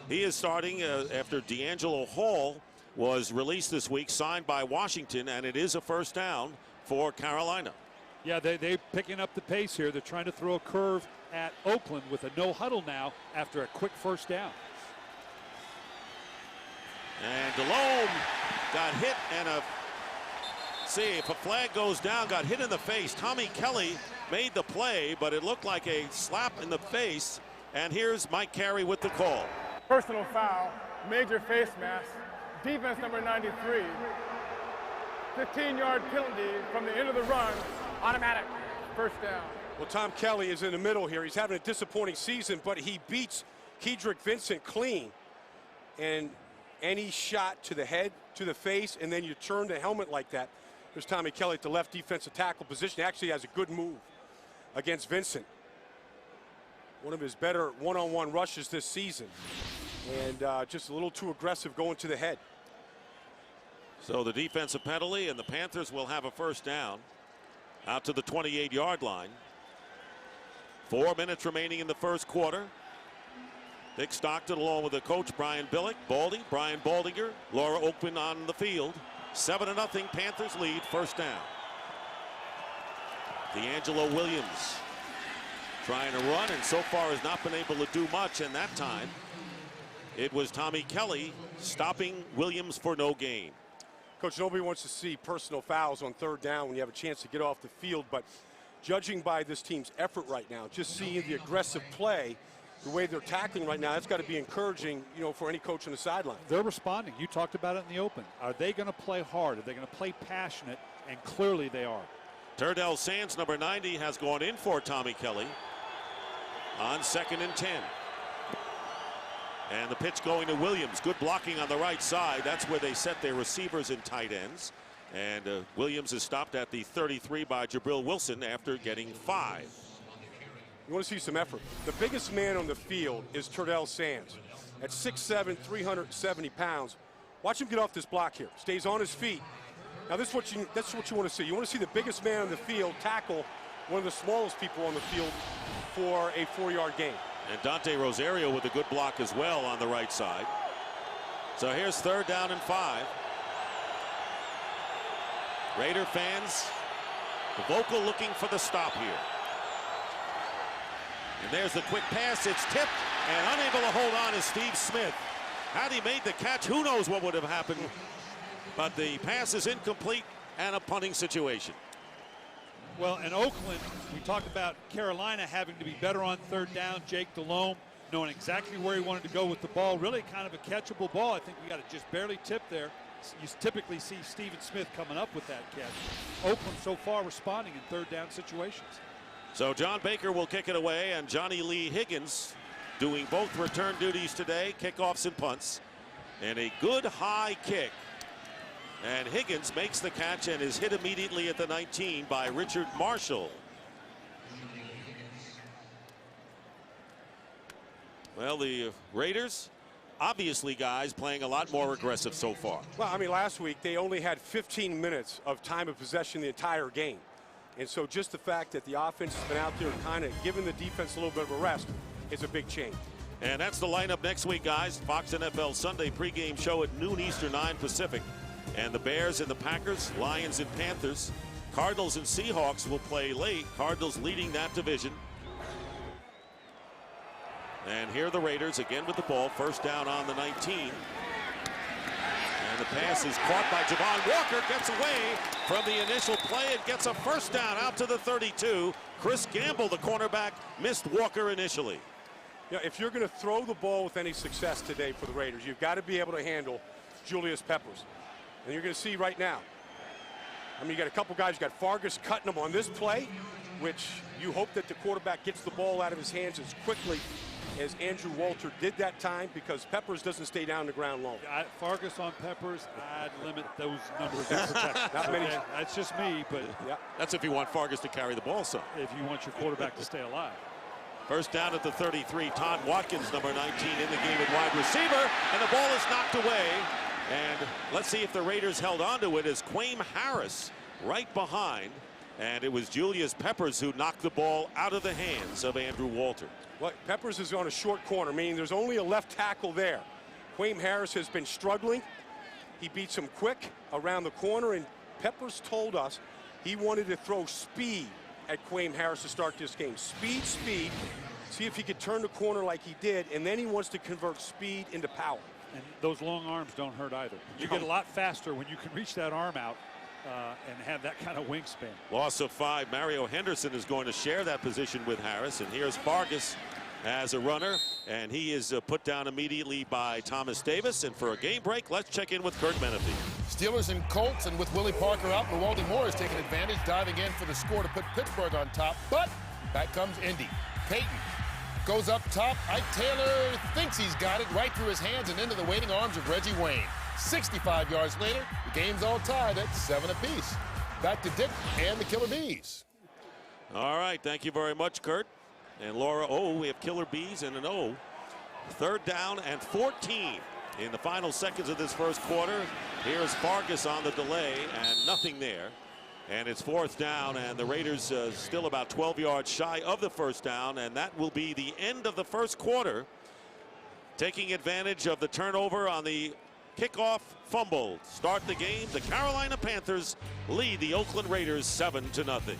He is starting after D'Angelo Hall was released this week, signed by Washington, and it is a first down for Carolina. Yeah, they're picking up the pace here. They're trying to throw a curve at Oakland with a no huddle now after a quick first down. And Delhomme got hit, and see if a flag goes down, got hit in the face. Tommy Kelly made the play, but it looked like a slap in the face. And here's Mike Carey with the call. Personal foul, major face mask, defense number 93. 15-yard penalty from the end of the run, automatic, first down. Well, Tom Kelly is in the middle here. He's having a disappointing season, but he beats Kedrick Vincent clean. And any shot to the head, to the face, and then you turn the helmet like that. There's Tommy Kelly at the left defensive tackle position. He actually has a good move against Vincent. One of his better one-on-one rushes this season. And just a little too aggressive going to the head. So the defensive penalty, and the Panthers will have a first down out to the 28-yard line. 4 minutes remaining in the first quarter. Dick Stockton along with the coach Brian Billick, Brian Baldinger, Laura Oakman on the field. 7-0 Panthers lead, first down. D'Angelo Williams trying to run, and so far has not been able to do much. And that time it was Tommy Kelly stopping Williams for no gain. Coach, nobody wants to see personal fouls on third down when you have a chance to get off the field, but judging by this team's effort right now, just seeing the aggressive play, the way they're tackling right now, that's got to be encouraging, you know, for any coach on the sideline. They're responding. You talked about it in the open. Are they going to play hard? Are they going to play passionate? And clearly they are. Turdell Sands, number 90, has gone in for Tommy Kelly on 2nd and 10. And the pitch going to Williams. Good blocking on the right side. That's where they set their receivers and tight ends. And Williams is stopped at the 33 by Jabril Wilson after getting 5. You want to see some effort. The biggest man on the field is Turdell Sands. At 6'7", 370 pounds. Watch him get off this block here. Stays on his feet. Now that's what you want to see. You want to see the biggest man on the field tackle one of the smallest people on the field for a 4-yard gain. And Dante Rosario with a good block as well on the right side. So here's 3rd down and 5. Raider fans, the vocal looking for the stop here. And there's the quick pass. It's tipped, and unable to hold on is Steve Smith. Had he made the catch, who knows what would have happened. But the pass is incomplete and a punting situation. Well, in Oakland, we talked about Carolina having to be better on 3rd down. Jake Delhomme knowing exactly where he wanted to go with the ball. Really kind of a catchable ball. I think we got it just barely tipped there. You typically see Steven Smith coming up with that catch. Oakland so far responding in 3rd down situations. So John Baker will kick it away, and Johnny Lee Higgins doing both return duties today, kickoffs and punts. And a good high kick. And Higgins makes the catch and is hit immediately at the 19 by Richard Marshall. Well, the Raiders, obviously, guys, playing a lot more aggressive so far. Well, I mean, last week they only had 15 minutes of time of possession the entire game. And so just the fact that the offense has been out there kind of giving the defense a little bit of a rest is a big change. And that's the lineup next week, guys. Fox NFL Sunday pregame show at noon Eastern, 9 Pacific. And the Bears and the Packers, Lions and Panthers, Cardinals and Seahawks will play late. Cardinals leading that division. And here are the Raiders again with the ball. First down on the 19. And the pass is caught by Javon Walker. Gets away from the initial play and gets a first down out to the 32. Chris Gamble, the cornerback, missed Walker initially. Yeah, if you're going to throw the ball with any success today for the Raiders, you've got to be able to handle Julius Peppers. And you're going to see right now. I mean, you got a couple guys. You got Fargas cutting them on this play, which you hope that the quarterback gets the ball out of his hands as quickly as Andrew Walter did that time, because Peppers doesn't stay down the ground long. Fargas on Peppers, I'd limit those numbers in protection. Not many. Okay, that's just me, but yeah, that's if you want Fargas to carry the ball some. If you want your quarterback to stay alive. First down at the 33. Todd Watkins, number 19, in the game at wide receiver, and the ball is knocked away. And let's see if the Raiders held on to it as Quaim Harris right behind. And it was Julius Peppers who knocked the ball out of the hands of Andrew Walter. Well, Peppers is on a short corner, meaning there's only a left tackle there. Quaim Harris has been struggling. He beats him quick around the corner, and Peppers told us he wanted to throw speed at Quaim Harris to start this game. Speed, speed. See if he could turn the corner like he did, and then he wants to convert speed into power. And those long arms don't hurt either. You get a lot faster when you can reach that arm out and have that kind of wingspan. Loss of 5. Mario Henderson is going to share that position with Harris. And here's Fargas as a runner. And he is put down immediately by Thomas Davis. And for a game break, let's check in with Kurt Menefee. Steelers and Colts, and with Willie Parker out, Mewaldy Moore is taking advantage, diving in for the score to put Pittsburgh on top. But back comes Indy. Peyton goes up top. Ike Taylor thinks he's got it right through his hands and into the waiting arms of Reggie Wayne. 65 yards later, the game's all tied at 7 apiece. Back to Dick and the Killer Bees. All right, thank you very much, Kurt. And Laura, we have Killer Bees and an O. 3rd down and 14 in the final seconds of this first quarter. Here's Fargas on the delay, and nothing there. And it's 4th down, and the Raiders still about 12 yards shy of the first down, and that will be the end of the first quarter. Taking advantage of the turnover on the kickoff fumble. Start the game. The Carolina Panthers lead the Oakland Raiders 7-0.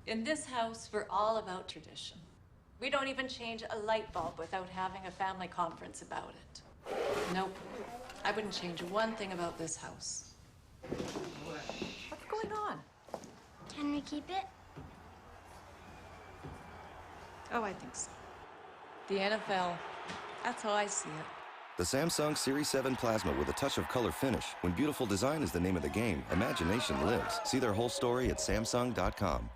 In this house, we're all about tradition. We don't even change a light bulb without having a family conference about it. Nope. I wouldn't change one thing about this house. What's going on? Can we keep it? Oh, I think so. The NFL. That's how I see it. The Samsung Series 7 Plasma with a touch of color finish. When beautiful design is the name of the game, imagination lives. See their whole story at Samsung.com.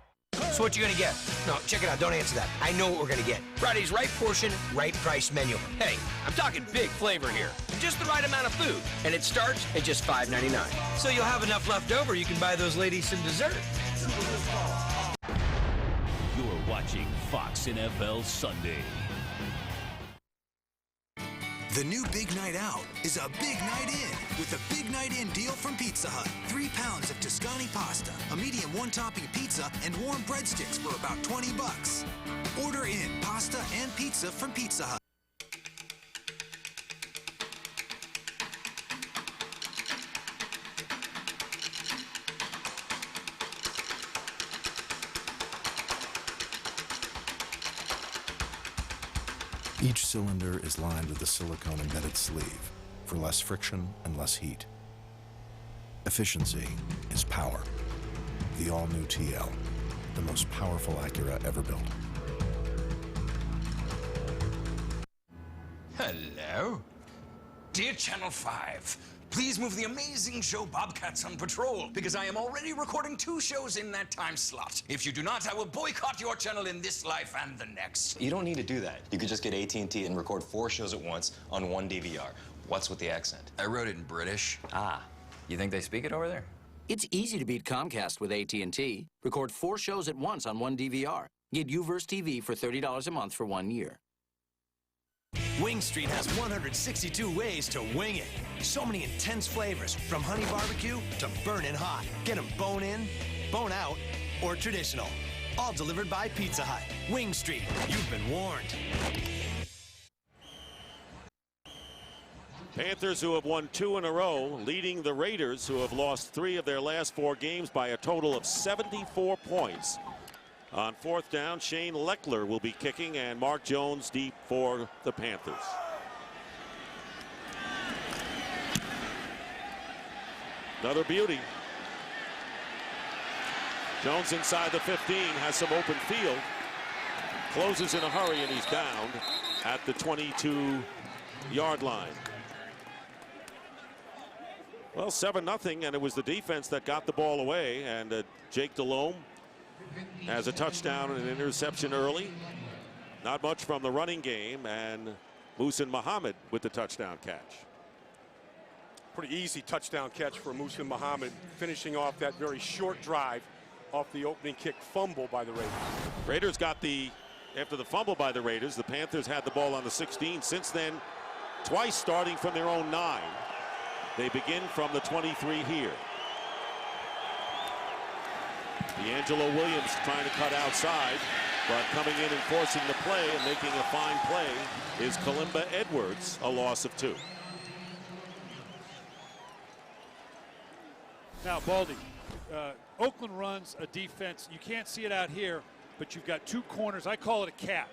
So what you gonna get? No, check it out. Don't answer that. I know what we're gonna get. Friday's right portion, right price menu. Hey, I'm talking big flavor here. Just the right amount of food. And it starts at just $5.99. So you'll have enough left over, you can buy those ladies some dessert. You're watching Fox NFL Sunday. The new Big Night Out is a big night in with a Big Night In deal from Pizza Hut. 3 pounds of Tuscany pasta, a medium 1-topping pizza, and warm breadsticks for about $20. Order in pasta and pizza from Pizza Hut. Each cylinder is lined with a silicone embedded sleeve for less friction and less heat. Efficiency is power. The all-new TL, the most powerful Acura ever built. Hello? Dear Channel 5, please move the amazing show Bobcats on Patrol, because I am already recording 2 shows in that time slot. If you do not, I will boycott your channel in this life and the next. You don't need to do that. You could just get AT&T and record 4 shows at once on 1 DVR. What's with the accent? I wrote it in British. Ah, you think they speak it over there? It's easy to beat Comcast with AT&T. Record 4 shows at once on 1 DVR. Get Uverse TV for $30 a month for 1 year. Wing Street has 162 ways to wing it. So many intense flavors, from honey barbecue to burning hot. Get them bone in, bone out, or traditional. All delivered by Pizza Hut. Wing Street, you've been warned. Panthers, who have won 2 in a row, leading the Raiders, who have lost 3 of their last 4 games by a total of 74 points. On 4th down, Shane Leckler will be kicking, and Mark Jones deep for the Panthers. Another beauty. Jones inside the 15, has some open field. Closes in a hurry, and he's down at the 22-yard line. Well, 7-0, and it was the defense that got the ball away, and Jake Delhomme has a touchdown and an interception early. Not much from the running game, and Muhsin Muhammad with the touchdown catch. Pretty easy touchdown catch for Muhsin Muhammad, finishing off that very short drive off the opening kick fumble by the Raiders. Raiders got after the fumble by the Raiders, the Panthers had the ball on the 16. Since then, twice starting from their own 9. They begin from the 23 here. D'Angelo Williams trying to cut outside, but coming in and forcing the play and making a fine play is Kalimba Edwards, a loss of 2. Now, Baldy, Oakland runs a defense. You can't see it out here, but you've got 2 corners. I call it a cat.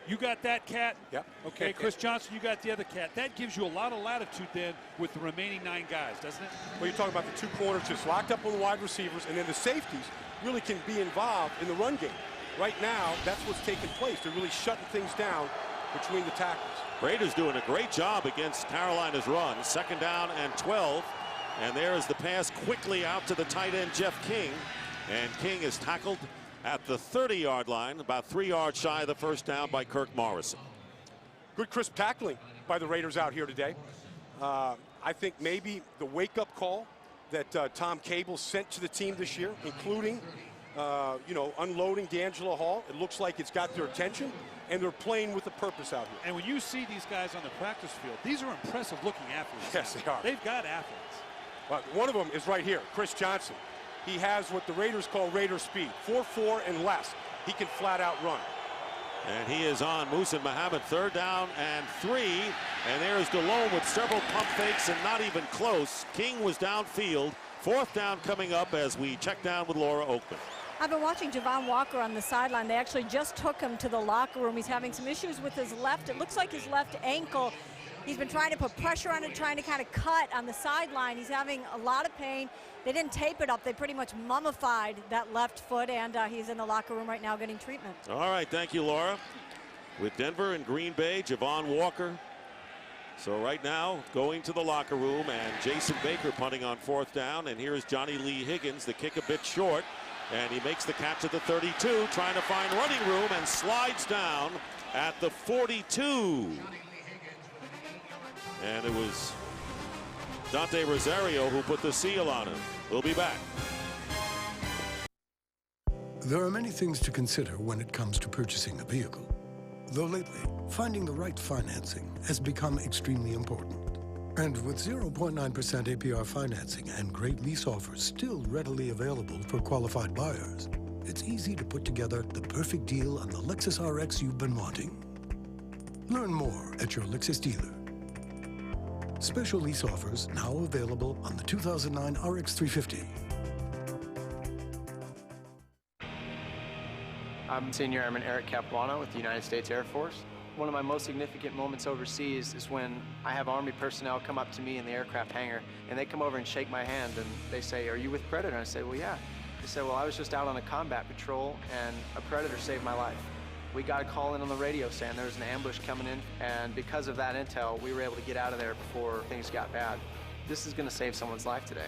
You got that cat? Yep. Okay, Chris Johnson, you got the other cat. That gives you a lot of latitude then with the remaining 9 guys, doesn't it? Well, you're talking about the 2 corners just locked up on the wide receivers, and then the safeties really can be involved in the run game. Right now, that's what's taking place. They're really shutting things down between the tackles. Raiders doing a great job against Carolina's run. 2nd down and 12. And there is the pass quickly out to the tight end, Jeff King. And King is tackled at the 30-yard line, about 3 yards shy of the first down by Kirk Morrison. Good crisp tackling by the Raiders out here today. I think maybe the wake-up call that Tom Cable sent to the team this year, including you know, unloading D'Angelo Hall. It looks like it's got their attention, and they're playing with a purpose out here. And when you see these guys on the practice field, these are impressive-looking athletes. Yes, they are. They've got athletes. Well, one of them is right here, Chris Johnson. He has what the Raiders call Raider speed, 4.4 and less. He can flat out run. And he is on Muhsin Muhammad, 3rd down and 3. And there is DeLone with several pump fakes and not even close. King was downfield. 4th down coming up as we check down with Laura Oakman. I've been watching Javon Walker on the sideline. They actually just took him to the locker room. He's having some issues with his left. It looks like his left ankle. He's been trying to put pressure on it, trying to kind of cut on the sideline. He's having a lot of pain. They didn't tape it up. They pretty much mummified that left foot, and he's in the locker room right now getting treatment. All right, thank you, Laura. With Denver and Green Bay, Javon Walker. So right now, going to the locker room, and Jason Baker punting on 4th down. And here is Johnny Lee Higgins, the kick a bit short. And he makes the catch at the 32, trying to find running room, and slides down at the 42. And it was Dante Rosario who put the seal on him. We'll be back. There are many things to consider when it comes to purchasing a vehicle. Though lately, finding the right financing has become extremely important. And with 0.9% APR financing and great lease offers still readily available for qualified buyers, it's easy to put together the perfect deal on the Lexus RX you've been wanting. Learn more at your Lexus dealer. Special lease offers now available on the 2009 RX 350. I'm Senior Airman Eric Capuano with the United States Air Force. One of my most significant moments overseas is when I have Army personnel come up to me in the aircraft hangar, and they come over and shake my hand, and they say, "Are you with Predator?" And I say, "Well, yeah." They said, "Well, I was just out on a combat patrol, and a Predator saved my life." We got a call in on the radio saying there was an ambush coming in, and because of that intel, we were able to get out of there before things got bad. This is going to save someone's life today.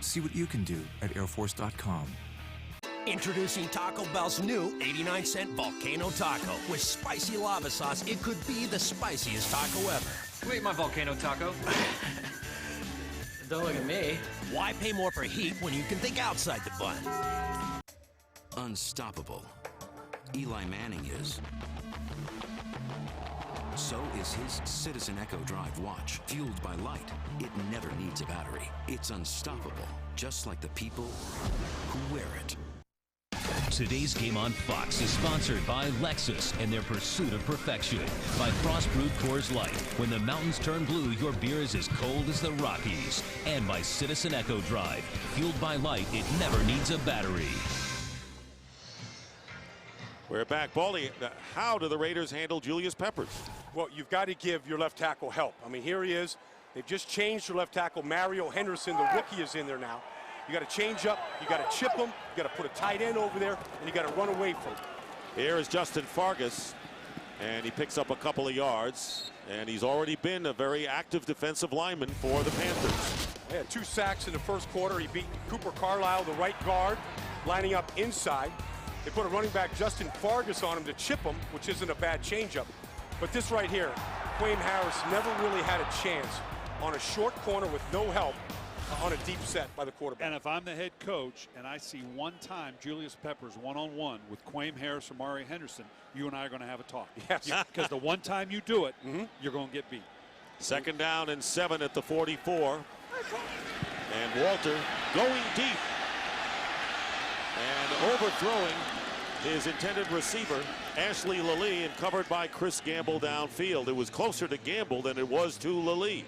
See what you can do at airforce.com. Introducing Taco Bell's new 89-cent Volcano Taco. With spicy lava sauce, it could be the spiciest taco ever. Wait, my Volcano Taco. Don't look at me. Why pay more for heat when you can think outside the bun? Unstoppable. Eli Manning is. So is his Citizen Echo Drive watch. Fueled by light, it never needs a battery. It's unstoppable, just like the people who wear it. Today's game on Fox is sponsored by Lexus and their pursuit of perfection. By Frostproof Coors Light. When the mountains turn blue, your beer is as cold as the Rockies. And by Citizen Echo Drive. Fueled by light, it never needs a battery. We're back. Baldy, how do the Raiders handle Julius Peppers? Well, you've got to give your left tackle help. I mean, here he is. They've just changed their left tackle. Mario Henderson, the rookie, is in there now. You got to change up, you got to chip him, you got to put a tight end over there, and you got to run away from him. Here is Justin Fargas, and he picks up a couple of yards, and he's already been a very active defensive lineman for the Panthers. He had 2 sacks in the first quarter. He beat Cooper Carlisle, the right guard, lining up inside. They put a running back, Justin Fargas, on him to chip him, which isn't a bad changeup. But this right here, Quayne Harris never really had a chance on a short corner with no help on a deep set by the quarterback. And if I'm the head coach and I see one time Julius Peppers one-on-one with Quayne Harris or Mario Henderson, you and I are going to have a talk. Yes. Because the one time you do it, you're going to get beat. 2nd down and 7 at the 44. And Walter going deep and overthrowing his intended receiver, Ashley Lilly, and covered by Chris Gamble downfield. It was closer to Gamble than it was to Lilly.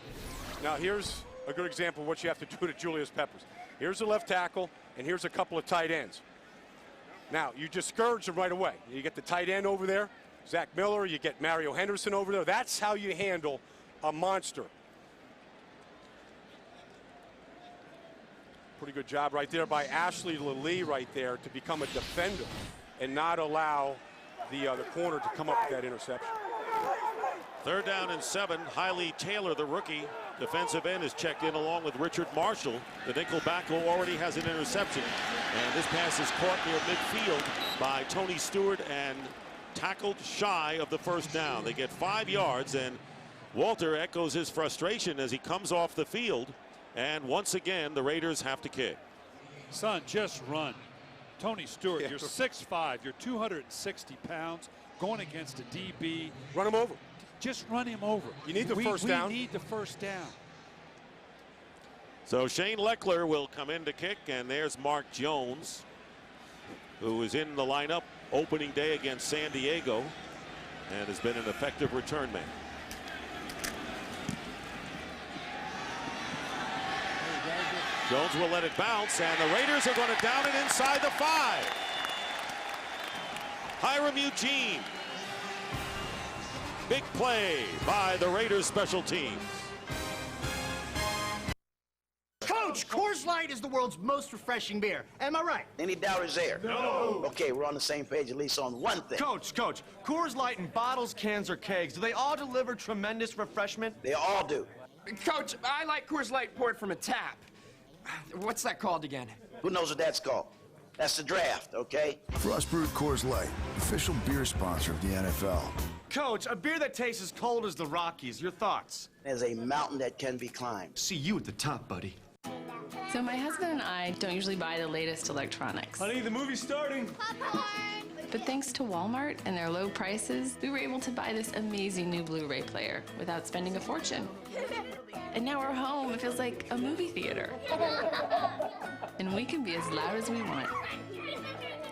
Now here's a good example of what you have to do to Julius Peppers. Here's the left tackle, and here's a couple of tight ends. Now, you discourage them right away. You get the tight end over there, Zach Miller, you get Mario Henderson over there. That's how you handle a monster. Pretty good job right there by Ashley Lilly right there to become a defender and not allow the corner to come up with that interception. 3rd down and 7. Hailey Taylor, the rookie defensive end, is checked in along with Richard Marshall, the nickel back, who already has an interception. And this pass is caught near midfield by Tony Stewart and tackled shy of the 1st down. They get 5 yards, and Walter echoes his frustration as he comes off the field. And once again, the Raiders have to kick. Son, just run. Tony Stewart, you're 6'5", you're 260 pounds, going against a DB. Run him over. Just run him over. You need the first down. We need the first down. So Shane Leckler will come in to kick, and there's Mark Jones, who is in the lineup opening day against San Diego and has been an effective return man. Jones will let it bounce, and the Raiders are going to down it inside the 5. Hiram Eugene. Big play by the Raiders special teams. Coach, Coors Light is the world's most refreshing beer. Am I right? Any doubt is there? No. Okay, we're on the same page at least on one thing. Coach, Coors Light in bottles, cans, or kegs, do they all deliver tremendous refreshment? They all do. Coach, I like Coors Light poured from a tap. What's that called again? Who knows what that's called? That's the draft, okay? Frost Brewed Coors Light, official beer sponsor of the NFL. Coach, a beer that tastes as cold as the Rockies. Your thoughts? There's a mountain that can be climbed. See you at the top, buddy. So my husband and I don't usually buy the latest electronics. Honey, the movie's starting. But thanks to Walmart and their low prices, we were able to buy this amazing new Blu-ray player without spending a fortune. And now we're home. It feels like a movie theater. And we can be as loud as we want.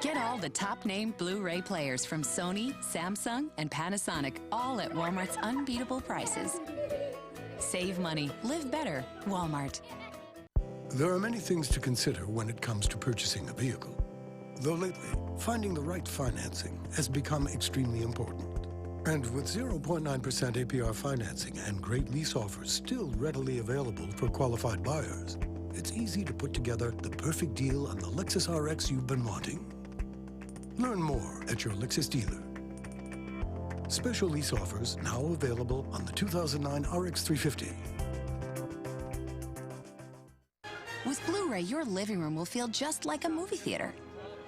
Get all the top-name Blu-ray players from Sony, Samsung, and Panasonic, all at Walmart's unbeatable prices. Save money. Live better. Walmart. There are many things to consider when it comes to purchasing a vehicle. Though lately, finding the right financing has become extremely important. And with 0.9% APR financing and great lease offers still readily available for qualified buyers, it's easy to put together the perfect deal on the Lexus RX you've been wanting. Learn more at your Lexus dealer. Special lease offers now available on the 2009 RX 350. With Blu-ray, your living room will feel just like a movie theater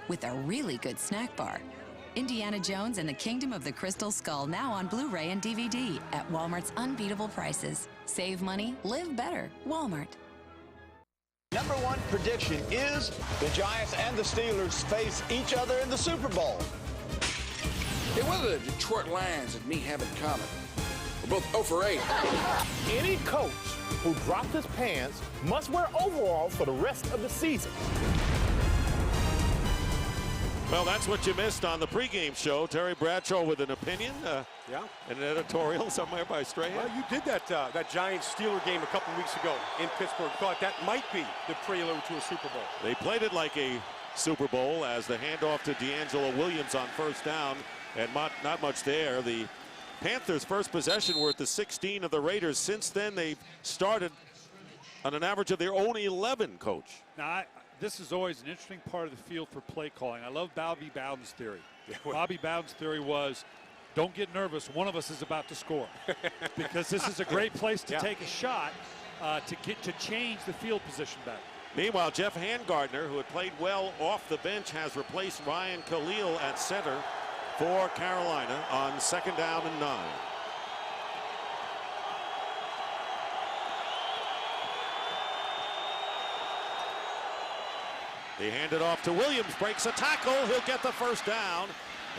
with a really good snack bar. Indiana Jones and the Kingdom of the Crystal Skull now on Blu-ray and DVD at Walmart's unbeatable prices. Save money, live better. Walmart. Number one prediction is the Giants and the Steelers face each other in the Super Bowl. Hey, what do the Detroit Lions and me have in common? We're both 0 for 8. Any coach who drops his pants must wear overalls for the rest of the season. Well, that's what you missed on the pregame show. Terry Bradshaw with an opinion. An editorial somewhere by Strahan. Well, you did that Giants-Steeler game a couple weeks ago in Pittsburgh. Thought that might be the prelude to a Super Bowl. They played it like a Super Bowl as the handoff to D'Angelo Williams on first down, and not much there. The Panthers' first possession were at the 16 of the Raiders. Since then, they've started on an average of their own 11, Coach. Now, this is always an interesting part of the field for play calling. I love Bobby Bowden's theory. Bobby Bowden's theory was, don't get nervous, one of us is about to score. Because this is a great place to take a shot to change the field position back. Meanwhile, Jeff Handgardner, who had played well off the bench, has replaced Ryan Khalil at center for Carolina on 2nd down and 9. They hand it off to Williams, breaks a tackle, he'll get the first down,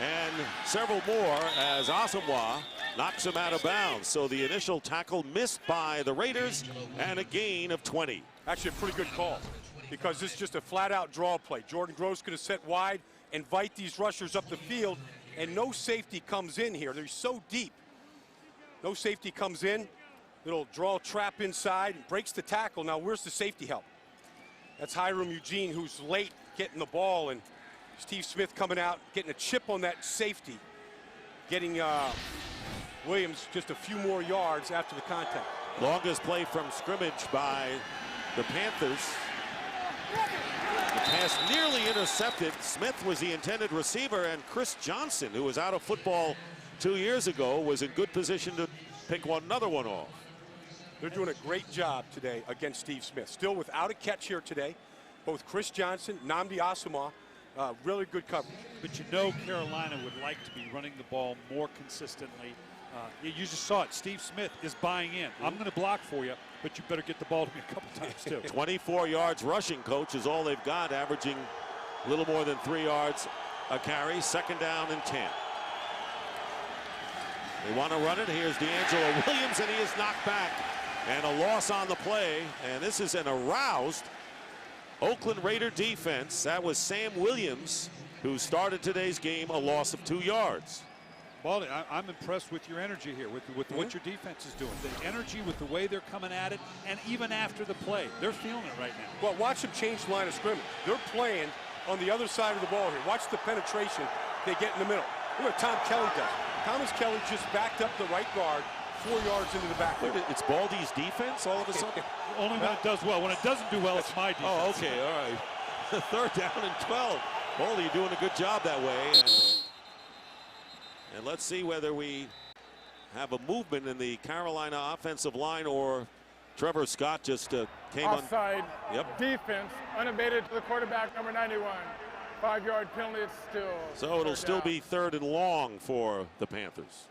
and several more as Asamoah knocks him out of bounds. So the initial tackle missed by the Raiders, and a gain of 20. Actually, a pretty good call, because this is just a flat-out draw play. Jordan Gross could have set wide, invite these rushers up the field, and no safety comes in here. They're so deep. No safety comes in, little draw trap inside, breaks the tackle. Now, where's the safety help? That's Hiram Eugene, who's late getting the ball, and Steve Smith coming out, getting a chip on that safety, getting Williams just a few more yards after the contact. Longest play from scrimmage by the Panthers. The pass nearly intercepted. Smith was the intended receiver, and Chris Johnson, who was out of football 2 years ago, was in good position to pick another one off. They're doing a great job today against Steve Smith. Still without a catch here today. Both Chris Johnson, Nnamdi Asamoah, really good coverage. But you know Carolina would like to be running the ball more consistently. You just saw it. Steve Smith is buying in. I'm going to block for you, but you better get the ball to me a couple times too. 24 yards rushing, Coach, is all they've got, averaging A little more than 3 yards a carry. 2nd down and 10. They want to run it. Here's D'Angelo Williams, and he is knocked back. And a loss on the play. And this is an aroused Oakland Raider defense. That was Sam Williams, who started today's game, a loss of 2 yards. Baldy, I'm impressed with your energy here, with what your defense is doing. The energy with the way they're coming at it, and even after the play, they're feeling it right now. Well, watch them change the line of scrimmage. They're playing on the other side of the ball here. Watch the penetration they get in the middle. Look what Tom Kelly does. Thomas Kelly just backed up the right guard 4 yards into the backfield. It's Baldy's defense all of a sudden? Only when it does well. When it doesn't do well, it's my defense. Oh, okay, all right. 3rd down and 12. Baldy, you're doing a good job that way. And let's see whether we have a movement in the Carolina offensive line, or Trevor Scott just came offside. on. Yep. Defense unabated to the quarterback, number 91. 5-yard penalty. It's still. So it'll still be 3rd and long for the Panthers.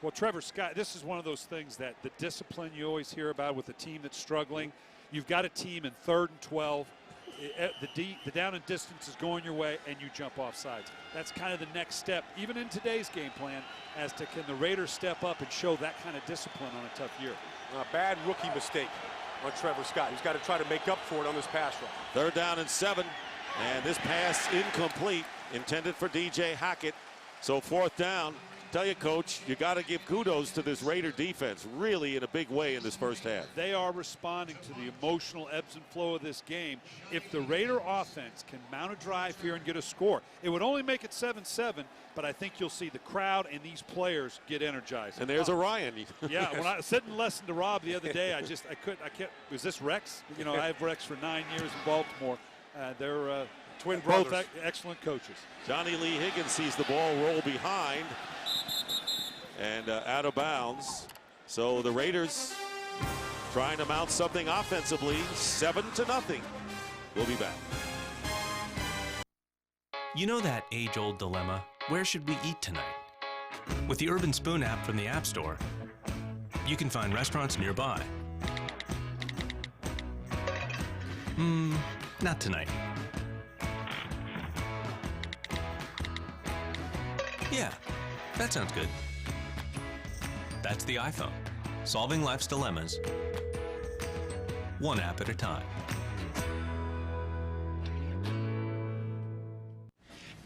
Well, Trevor Scott, this is one of those things that the discipline you always hear about with a team that's struggling. You've got a team in 3rd and 12. The down and distance is going your way, and you jump off sides. That's kind of the next step, even in today's game plan, as to can the Raiders step up and show that kind of discipline on a tough year. A bad rookie mistake on Trevor Scott. He's got to try to make up for it on this pass rush. 3rd down and 7, and this pass incomplete, intended for DJ Hackett. So 4th down. Tell you, Coach, you got to give kudos to this Raider defense, really in a big way in this first half. They are responding to the emotional ebbs and flow of this game. If the Raider offense can mount a drive here and get a score, it would only make it 7-7, but I think you'll see the crowd and these players get energized. And there's Orion. Yeah, when I said in lesson to Rob the other day, I can't. Was this Rex? You know, I have Rex for 9 years in Baltimore. They're twin both brothers. Excellent coaches. Johnny Lee Higgins sees the ball roll behind and out of bounds. So the Raiders trying to mount something offensively, 7-0. We'll be back. You know that age-old dilemma, where should we eat tonight? With the Urban Spoon app from the App Store, you can find restaurants nearby. Not tonight. Yeah, that sounds good. That's the iPhone, solving life's dilemmas, one app at a time.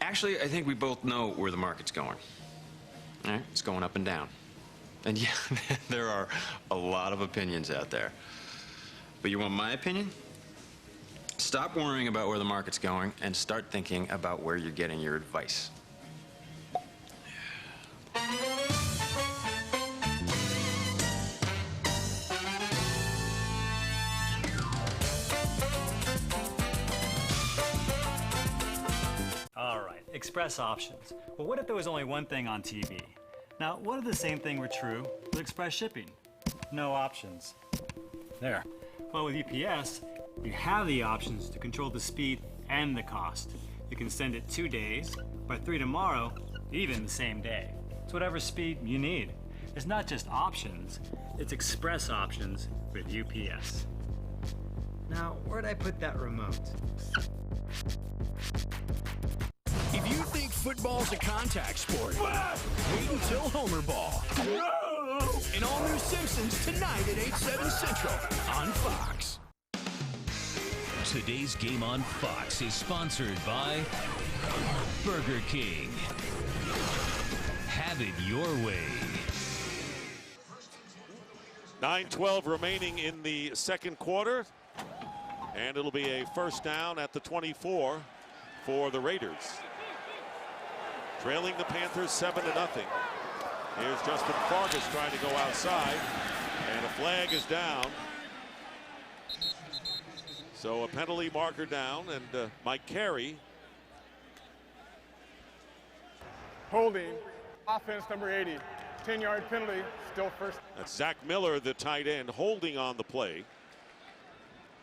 Actually, I think we both know where the market's going. All right, it's going up and down. And yeah, there are a lot of opinions out there. But you want my opinion? Stop worrying about where the market's going and start thinking about where you're getting your advice. All right, express options. Well, what if there was only one thing on TV? Now, what if the same thing were true with express shipping? No options. There. Well, with UPS, you have the options to control the speed and the cost. You can send it 2 days, by 3 tomorrow, even the same day. It's whatever speed you need. It's not just options, it's express options with UPS. Now, where'd I put that remote? If you think football's a contact sport, wait until Homer Ball. And all new Simpsons tonight at 8/7 Central on Fox. Today's game on Fox is sponsored by Burger King. Have it your way. 9:12 remaining in the second quarter. And it'll be a first down at the 24 for the Raiders. Trailing the Panthers 7-0. Here's Justin Fargas trying to go outside. And a flag is down. So a penalty marker down, and Mike Carey. Holding, offense number 80. 10-yard penalty, still first. That's Zach Miller, the tight end, holding on the play.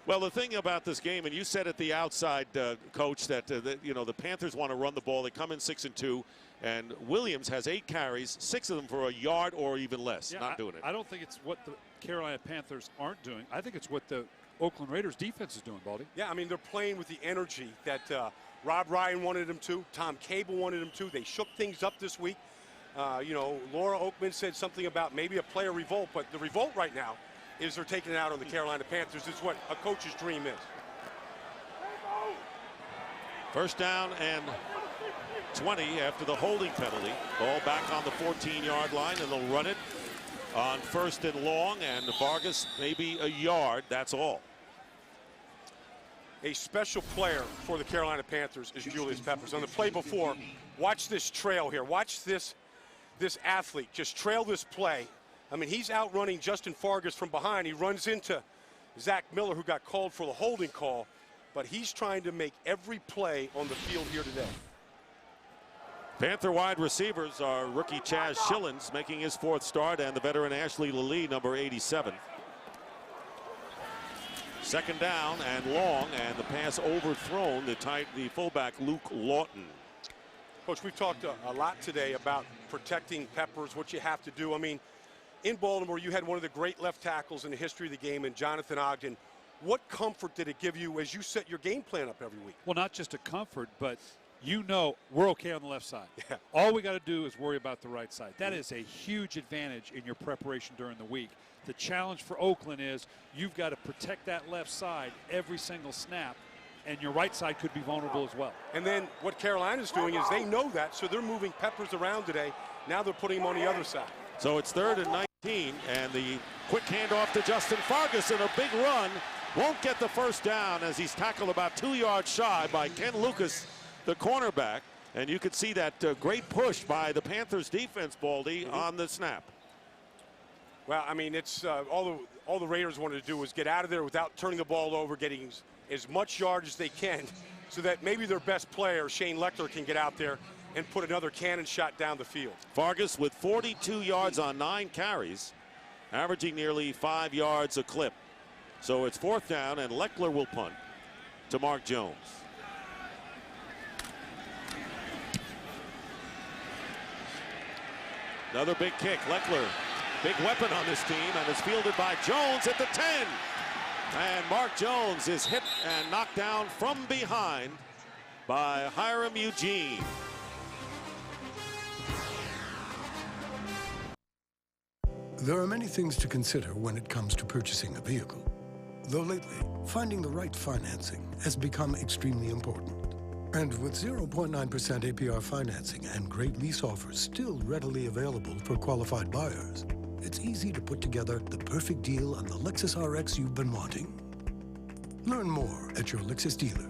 Well, the thing about this game, and you said at the outside, Coach, that the Panthers want to run the ball. They come in 6-2, and Williams has 8 carries, 6 of them for a yard or even less. Yeah, not doing it. I don't think it's what the Carolina Panthers aren't doing. I think it's what the Oakland Raiders defense is doing, Baldy. Yeah, I mean, they're playing with the energy that Rob Ryan wanted him to. Tom Cable wanted him to. They shook things up this week. You know, Laura Oakman said something about maybe a player revolt, but the revolt right now is they're taking it out on the Carolina Panthers. It's what a coach's dream is. First down and 20 after the holding penalty. Ball back on the 14-yard line, and they'll run it on 1st and long, and Vargas maybe a yard. That's all. A special player for the Carolina Panthers is Julius Peppers. On the play before, watch this trail here. Watch this athlete just trail this play. I mean, he's outrunning Justin Vargas from behind. He runs into Zach Miller, who got called for the holding call, but he's trying to make every play on the field here today. Panther wide receivers are rookie Chaz Schillens making his 4th start, and the veteran Ashley Lilly, number 87. Second down and long, and the pass overthrown. The fullback Luke Lawton. Coach, we've talked a lot today about protecting Peppers, what you have to do. I mean, in Baltimore, you had one of the great left tackles in the history of the game in Jonathan Ogden. What comfort did it give you as you set your game plan up every week? Well, not just a comfort, but you know we're okay on the left side. Yeah. All we got to do is worry about the right side. That is a huge advantage in your preparation during the week. The challenge for Oakland is you've got to protect that left side every single snap, and your right side could be vulnerable as well. And then what Carolina's doing is they know that, so they're moving Peppers around today. Now they're putting him on the other side. So it's 3rd and 19, and the quick handoff to Justin Vargas in a big run. Won't get the first down as he's tackled about 2 yards shy by Ken Lucas, the cornerback. And you could see that great push by the Panthers defense, Baldy, on the snap. Well, I mean, it's all the Raiders wanted to do was get out of there without turning the ball over, getting as much yardage as they can, so that maybe their best player, Shane Leckler, can get out there and put another cannon shot down the field. Vargas with 42 yards on 9 carries, averaging nearly 5 yards a clip. So it's 4th down, and Leckler will punt to Mark Jones. Another big kick. Leckler, big weapon on this team, and it's fielded by Jones at the 10. And Mark Jones is hit and knocked down from behind by Hiram Eugene. There are many things to consider when it comes to purchasing a vehicle. Though lately, finding the right financing has become extremely important. And with 0.9% APR financing and great lease offers still readily available for qualified buyers, it's easy to put together the perfect deal on the Lexus RX you've been wanting. Learn more at your Lexus dealer.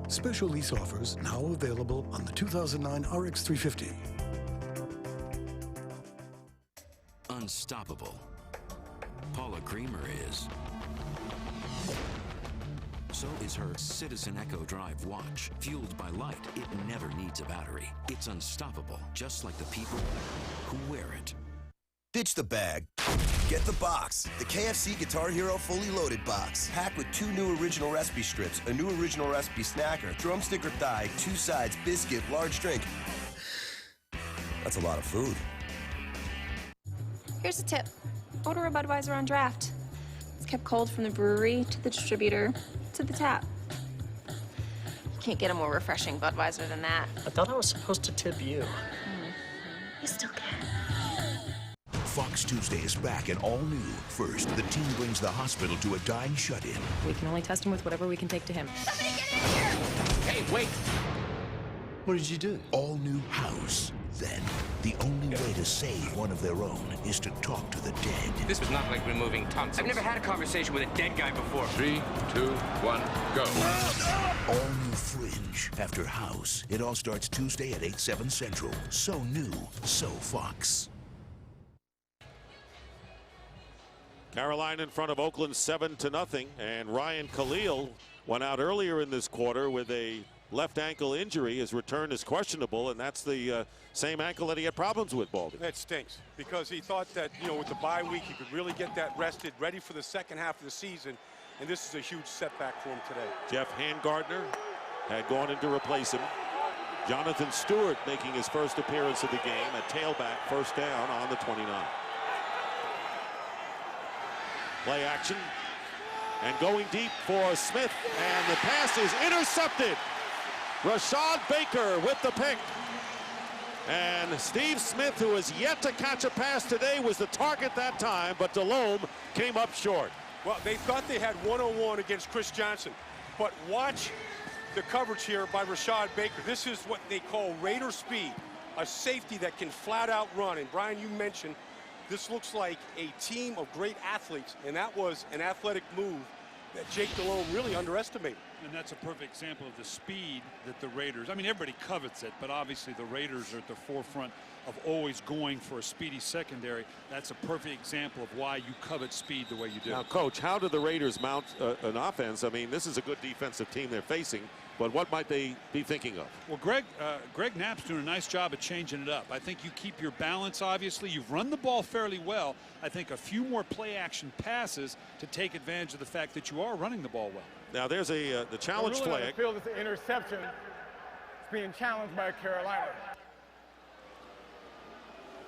Special lease offers now available on the 2009 RX 350. Unstoppable. Paula Creamer is. So is her Citizen Echo Drive watch. Fueled by light, it never needs a battery. It's unstoppable, just like the people who wear it. Ditch the bag. Get the box. The KFC Guitar Hero Fully Loaded Box. Packed with 2 new original recipe strips, a new original recipe snacker, drumstick or thigh, 2 sides, biscuit, large drink. That's a lot of food. Here's a tip. Order a Budweiser on draft. It's kept cold from the brewery to the distributor to the tap. You can't get a more refreshing Budweiser than that. I thought I was supposed to tip you. You still can. Fox Tuesday is back and all new. First, the team brings the hospital to a dying shut-in. We can only test him with whatever we can take to him. Hey, wait! What did you do? All new house. Then, the only way to save one of their own is to talk to the dead. This was not like removing tonsils. I've never had a conversation with a dead guy before. 3, 2, 1, go. All new Fringe. After House, it all starts Tuesday at 8/7 Central. So new, so Fox. Carolina in front of Oakland 7-0, and Ryan Khalil went out earlier in this quarter with a left ankle injury. His return is questionable, and that's the same ankle that he had problems with, Baldy. That stinks, because he thought that, you know, with the bye week, he could really get that rested, ready for the second half of the season, and this is a huge setback for him today. Jeff Handgardner had gone in to replace him. Jonathan Stewart making his first appearance of the game, a tailback, first down on the 29. Play action, and going deep for Smith, and the pass is intercepted. Rashad Baker with the pick. And Steve Smith, who has yet to catch a pass today, was the target that time, but Delhomme came up short. Well, they thought they had one-on-one against Chris Johnson, but watch the coverage here by Rashad Baker. This is what they call Raider speed, a safety that can flat out run. And Brian, you mentioned this looks like a team of great athletes, and that was an athletic move that Jake Delhomme really underestimated. And that's a perfect example of the speed that the Raiders, I mean, everybody covets it, but obviously the Raiders are at the forefront of always going for a speedy secondary. That's a perfect example of why you covet speed the way you do. Now, Coach, how do the Raiders mount an offense? I mean, this is a good defensive team they're facing, but what might they be thinking of? Well, Greg Knapp's doing a nice job of changing it up. I think you keep your balance, obviously. You've run the ball fairly well. I think a few more play-action passes to take advantage of the fact that you are running the ball well. Now, there's the challenge flag. On the field, it's an interception. It's being challenged by Carolina.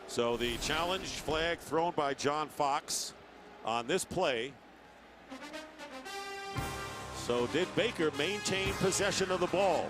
So the challenge flag thrown by John Fox on this play. So did Baker maintain possession of the ball?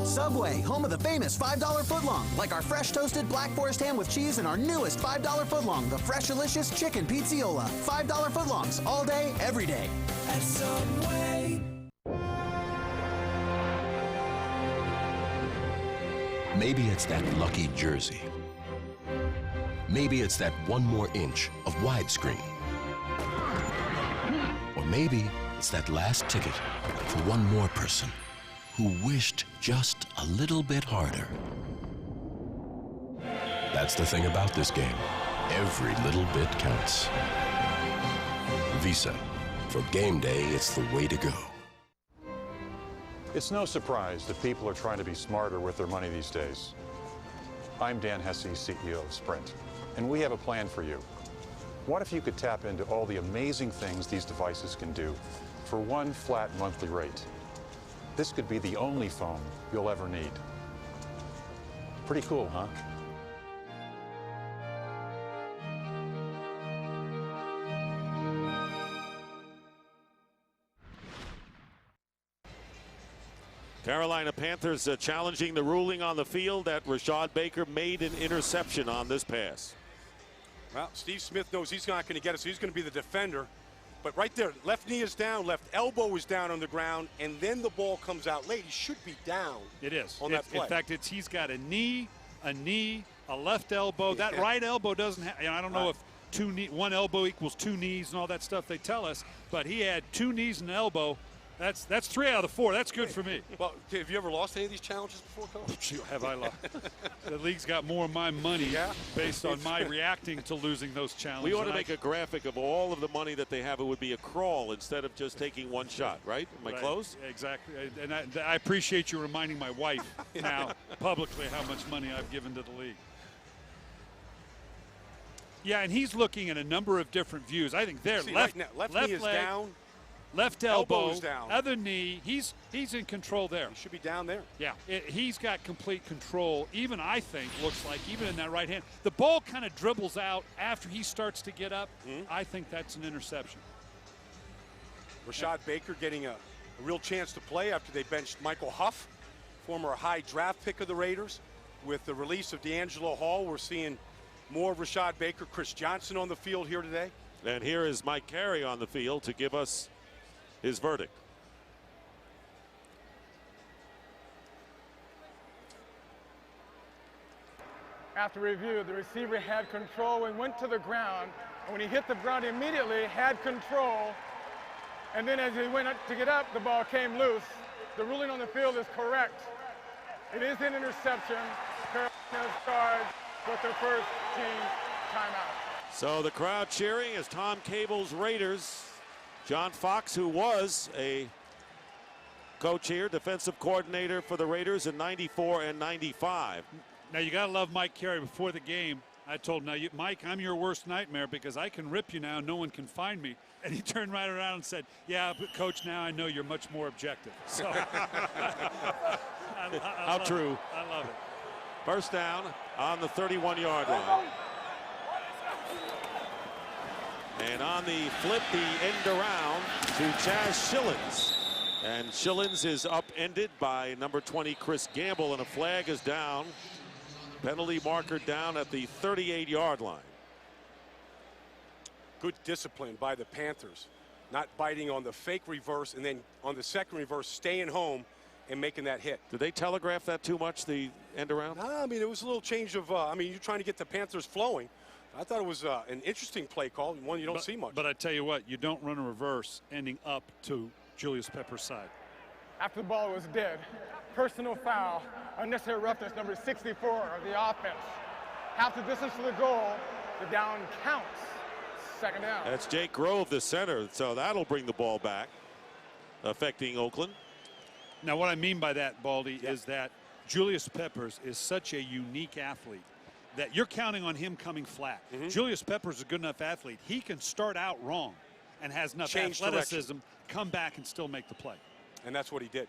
Subway, home of the famous $5 footlong, like our fresh toasted Black Forest ham with cheese and our newest $5 footlong, the Fresh Delicious Chicken Pizziola. $5 footlongs all day, every day. At Subway. Maybe it's that lucky jersey. Maybe it's that one more inch of widescreen. Or maybe it's that last ticket for one more person who wished just a little bit harder. That's the thing about this game. Every little bit counts. Visa. For game day, it's the way to go. It's no surprise that people are trying to be smarter with their money these days. I'm Dan Hesse, CEO of Sprint, and we have a plan for you. What if you could tap into all the amazing things these devices can do for one flat monthly rate? This could be the only phone you'll ever need. Pretty cool, huh? Carolina Panthers challenging the ruling on the field that Rashad Baker made an interception on this pass. Well, Steve Smith knows he's not going to get it, so he's going to be the defender. But right there, left knee is down, left elbow is down on the ground, and then the ball comes out late. He should be down. It is. On that play. In fact, he's got a knee, a left elbow. Yeah. That right elbow doesn't have, I don't know if one elbow equals two knees and all that stuff they tell us, but he had two knees and an elbow. That's 3 out of the 4. That's good for me. Well, have you ever lost any of these challenges before, Coach? Have I lost? The league's got more of my money based on my reacting to losing those challenges. We ought to make a graphic of all of the money that they have. It would be a crawl instead of just taking one shot, right? Am I close? Exactly. And I appreciate you reminding my wife now publicly how much money I've given to the league. Yeah, and he's looking at a number of different views. I think there, left knee is leg, down. Left elbow, down. other knee. He's in control there. He should be down there. Yeah, he's got complete control. Even I think looks like even in that right hand, the ball kind of dribbles out after he starts to get up. I think that's an interception. Rashad Baker getting a real chance to play after they benched Michael Huff, former high draft pick of the Raiders. With the release of D'Angelo Hall, we're seeing more of Rashad Baker. Chris Johnson on the field here today. And here is Mike Carey on the field to give us his verdict. After review, the receiver had control and went to the ground. And when he hit the ground, he immediately had control. And then as he went up to get up, the ball came loose. The ruling on the field is correct. It is an interception. Carolina charged with their first team timeout. So the crowd cheering as Tom Cable's Raiders, John Fox, who was a coach here, defensive coordinator for the Raiders in '94 and '95. Now you got to love Mike Carey. Before the game, I told him, Mike, I'm your worst nightmare because I can rip you now. No one can find me. And he turned right around and said, yeah, but Coach, now I know you're much more objective. So How true. I love it. First down on the 31-yard line. And on the flip, the end around to Chaz Schillens. And Schillens is upended by number 20, Chris Gamble, and a flag is down. Penalty marker down at the 38-yard line. Good discipline by the Panthers. Not biting on the fake reverse and then on the second reverse staying home and making that hit. Did they telegraph that too much, the end around? No, I mean, it was a little change of, I mean, you're trying to get the Panthers flowing. I thought it was an interesting play call, one you don't see much. But I tell you what, you don't run a reverse ending up to Julius Pepper's side. After the ball was dead, personal foul, unnecessary roughness, number 64 of the offense. Half the distance to the goal, the down counts. Second down. That's Jake Grove, the center, so that'll bring the ball back, affecting Oakland. Now, what I mean by that, Baldy, is that Julius Peppers is such a unique athlete that you're counting on him coming flat. Julius Peppers is a good enough athlete. He can start out wrong and has enough athleticism, come back and still make the play. And that's what he did.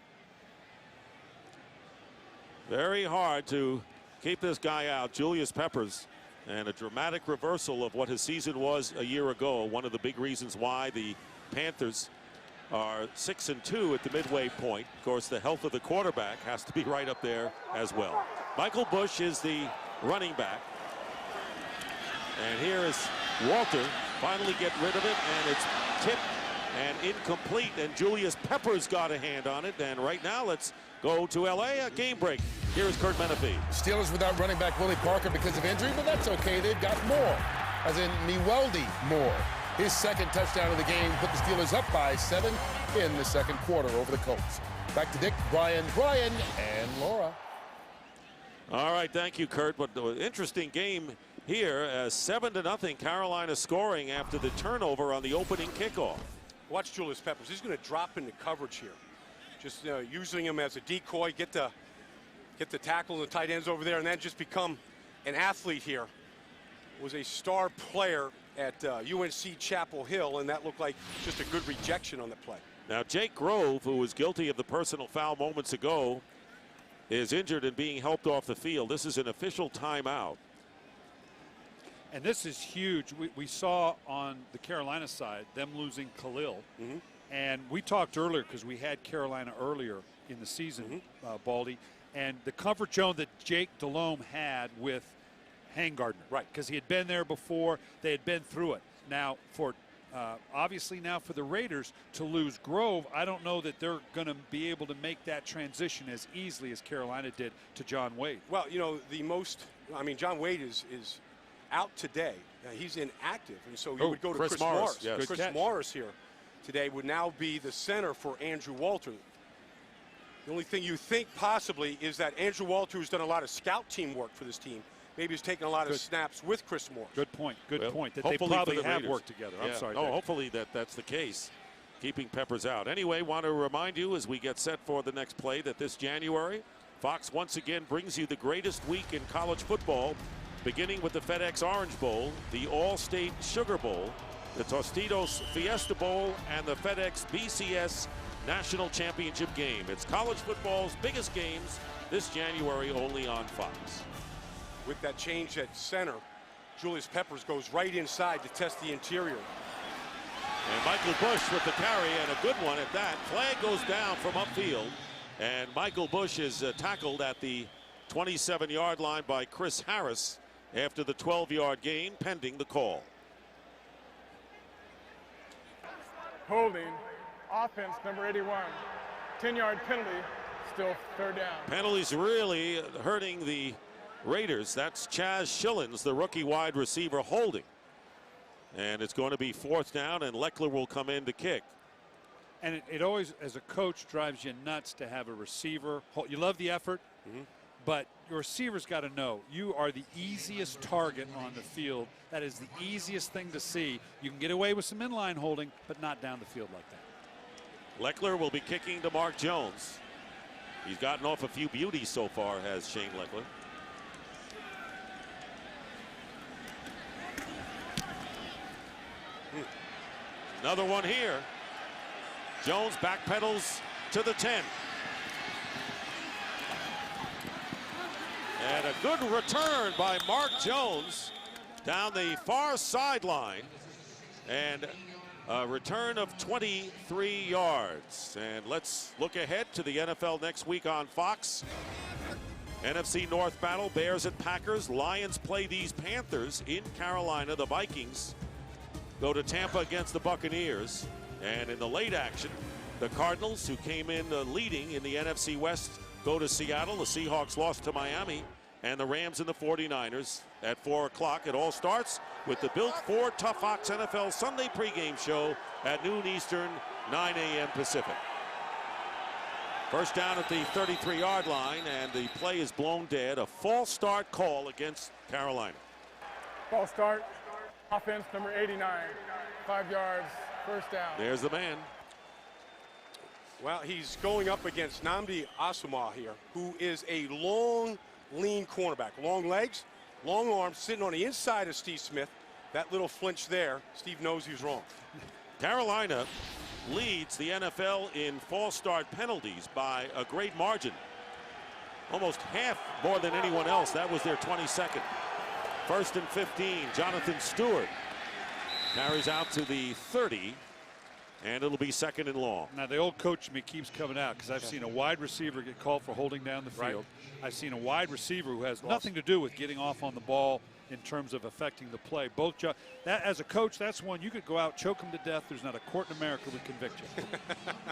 Very hard to keep this guy out, Julius Peppers, and a dramatic reversal of what his season was a year ago. One of the big reasons why the Panthers are 6-2 at the midway point. Of course, the health of the quarterback has to be right up there as well. Michael Bush is the running back. And here is Walter. Finally get rid of it, and it's tipped and incomplete, and Julius Peppers got a hand on it. And right now, let's go to L.A., a game break. Here's Kurt Menefee. Steelers without running back Willie Parker because of injury, but that's okay. They've got Moore, as in Meweldy Moore. His second touchdown of the game put the Steelers up by 7 in the second quarter over the Colts. Back to Dick, Brian, and Laura. All right, thank you, Kurt. But the interesting game here, 7-0, Carolina scoring after the turnover on the opening kickoff. Watch Julius Peppers. He's going to drop into coverage here. Just using him as a decoy, get the tackle and the tight ends over there, and then just become an athlete here. Was a star player at UNC Chapel Hill, and that looked like just a good rejection on the play. Now, Jake Grove, who was guilty of the personal foul moments ago, is injured and being helped off the field. This is an official timeout. And this is huge. We saw on the Carolina side them losing Khalil. And we talked earlier because we had Carolina earlier in the season, Baldy, and the comfort zone that Jake Delhomme had with Hangardner. Right. Because he had been there before. They had been through it. Now, for obviously now for the Raiders to lose Grove, I don't know that they're going to be able to make that transition as easily as Carolina did to John Wade. Well, you know, John Wade is out today. He's inactive, and so you would go to Chris Morris. Yes. Chris Morris here today would now be the center for Andrew Walter. The only thing you think possibly is that Andrew Walter, who's done a lot of scout team work for this team, maybe he's taken a lot of snaps with Chris Morris. Good point. Good point. That they Hopefully probably have Raiders. worked together. I'm sorry. Oh, hopefully that's the case. Keeping Peppers out. Anyway, want to remind you as we get set for the next play that this January, Fox once again brings you the greatest week in college football, beginning with the FedEx Orange Bowl, the All-State Sugar Bowl, the Tostitos Fiesta Bowl, and the FedEx BCS National Championship game. It's college football's biggest games this January, only on Fox. With that change at center, Julius Peppers goes right inside to test the interior. And Michael Bush with the carry, and a good one at that. Flag goes down from upfield, and Michael Bush is tackled at the 27-yard line by Chris Harris after the 12-yard gain, pending the call. Holding, offense number 81, 10-yard penalty, still third down. Penalties really hurting the Raiders. That's Chaz Schillens, the rookie wide receiver, holding. And it's going to be fourth down, and Leckler will come in to kick. And it always, as a coach, drives you nuts to have a receiver. You love the effort, but your receiver's got to know you are the easiest target on the field. That is the easiest thing to see. You can get away with some inline holding, but not down the field like that. Leckler will be kicking to Mark Jones. He's gotten off a few beauties so far, has Shane Leckler. Another one here. Jones backpedals to the 10. And a good return by Mark Jones down the far sideline. And a return of 23 yards. And let's look ahead to the NFL next week on Fox. NFC North battle, Bears and Packers. Lions play these Panthers in Carolina. The Vikings go to Tampa against the Buccaneers. And in the late action, the Cardinals, who came in leading in the NFC West, go to Seattle. The Seahawks lost to Miami. And the Rams and the 49ers at 4 o'clock. It all starts with the Built Ford Tough Fox NFL Sunday pregame show at noon Eastern, 9 a.m. Pacific. First down at the 33-yard line, and the play is blown dead. A false start call against Carolina. False start. Offense number 89. 5 yards. First down. There's the man. Well, he's going up against Nnamdi Asomugha here, who is a long, lean cornerback. Long legs, long arms, sitting on the inside of Steve Smith. That little flinch there, Steve knows he's wrong. Carolina leads the NFL in false start penalties by a great margin. Almost half more than anyone else. That was their 22nd. 1st and 15. Jonathan Stewart carries out to the 30. And it'll be 2nd and long. Now, the old coach in me keeps coming out because I've seen a wide receiver get called for holding down the field. I've seen a wide receiver who has nothing to do with getting off on the ball in terms of affecting the play. Both that, as a coach, that's one you could go out, choke him to death. There's not a court in America would convict you.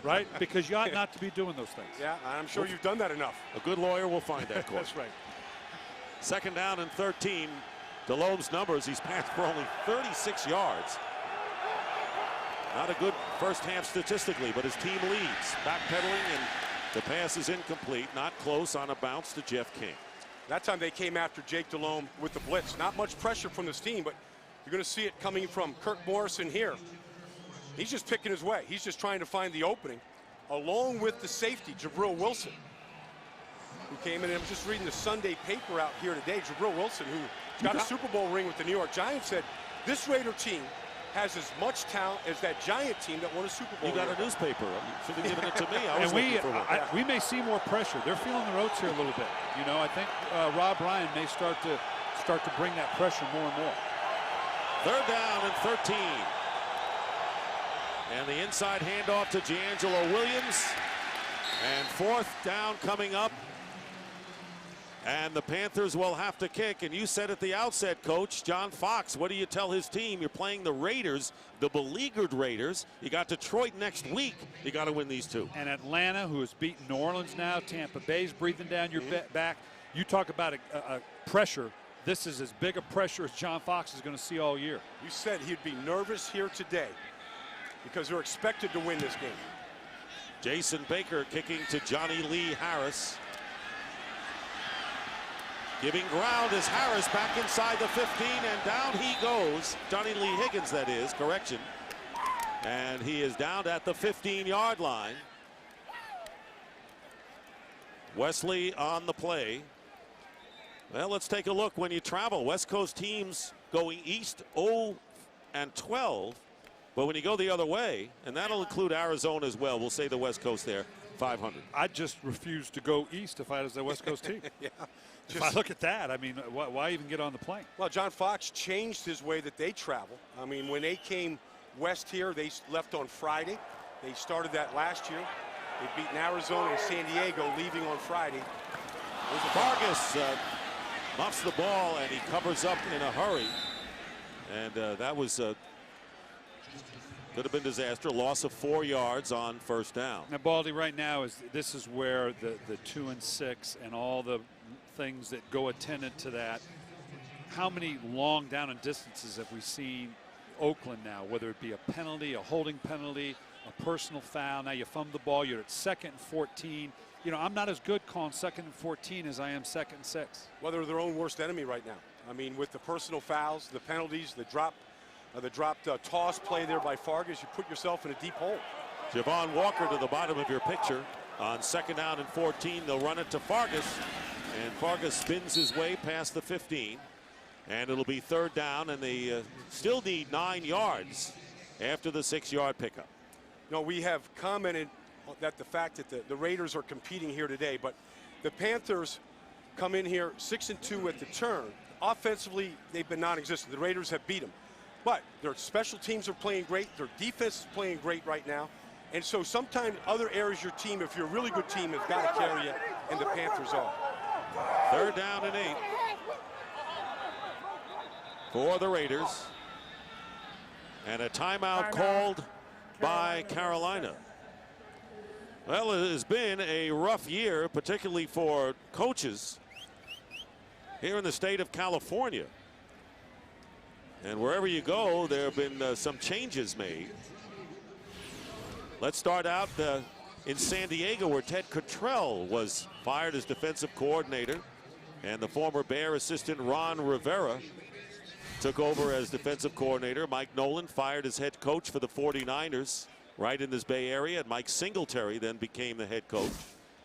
Right? Because you ought not to be doing those things. Yeah, I'm sure you've done that enough. A good lawyer will find that court. That's right. 2nd down and 13. Delhome's numbers, he's passed for only 36 yards. Not a good first half statistically, but his team leads. Backpedaling, and the pass is incomplete. Not close on a bounce to Jeff King. That time they came after Jake Delhomme with the blitz. Not much pressure from this team, but you're going to see it coming from Kirk Morrison here. He's just picking his way. He's just trying to find the opening, along with the safety, Jabril Wilson, who came in. And I'm just reading the Sunday paper out here today. Jabril Wilson, who got a Super Bowl ring with the New York Giants, said this Raider team has as much talent as that Giant team that won a Super Bowl. You got a newspaper. You should have given it to me. We may see more pressure. They're feeling the ropes here a little bit. You know, I think Rob Ryan may start to bring that pressure more and more. 3rd down and 13. And the inside handoff to D'Angelo Williams. And 4th down coming up. And the Panthers will have to kick. And you said at the outset, Coach, John Fox, what do you tell his team? You're playing the Raiders, the beleaguered Raiders. You got Detroit next week. You got to win these two. And Atlanta, who has beaten New Orleans now. Tampa Bay's breathing down your back. You talk about a pressure. This is as big a pressure as John Fox is going to see all year. You said he'd be nervous here today because they're expected to win this game. Jason Baker kicking to Johnny Lee Harris. Giving ground is Harris back inside the 15, and down he goes. Johnny Lee Higgins, that is, correction. And he is down at the 15-yard line. Wesley on the play. Well, let's take a look when you travel. West Coast teams going east 0-12, but when you go the other way, and that'll include Arizona as well, we'll say the West Coast there, 500. I'd just refuse to go east if I was a West Coast team. Yeah. If I look at that, I mean, why even get on the plane? Well, John Fox changed his way that they travel. I mean, when they came west here, they left on Friday. They started that last year. They've beaten Arizona and San Diego, leaving on Friday. Vargas muffs the ball, and he covers up in a hurry. And that was could have been disaster. Loss of 4 yards on 1st down. Now, Baldy, right now this is where the 2 and 6 and all the things that go attendant to that. How many long down and distances have we seen Oakland now, whether it be a penalty, a holding penalty, a personal foul? Now you fumble the ball, you're at 2nd and 14. You know, I'm not as good calling 2nd and 14 as I am 2nd and 6. Well, they're their own worst enemy right now. I mean, with the personal fouls, the penalties, the dropped toss play there by Vargas, you put yourself in a deep hole. Javon Walker to the bottom of your picture. On 2nd down and 14, they'll run it to Vargas. And Vargas spins his way past the 15. And it'll be 3rd down, and they still need 9 yards. after the 6-yard pickup. No, we have commented that the fact that the Raiders are competing here today, but the Panthers come in here 6-2 at the turn. Offensively, they've been non-existent. The Raiders have beat them. But their special teams are playing great. Their defense is playing great right now. And so sometimes other areas of your team, if you're a really good team, have got to carry you, and the Panthers are. 3rd down and 8 for the Raiders. And a timeout called by Carolina. Well, it has been a rough year, particularly for coaches here in the state of California. And wherever you go, there have been some changes made. Let's start out in San Diego, where Ted Cottrell was fired as defensive coordinator, and the former Bear assistant Ron Rivera took over as defensive coordinator. Mike Nolan fired as head coach for the 49ers right in this Bay Area, and Mike Singletary then became the head coach.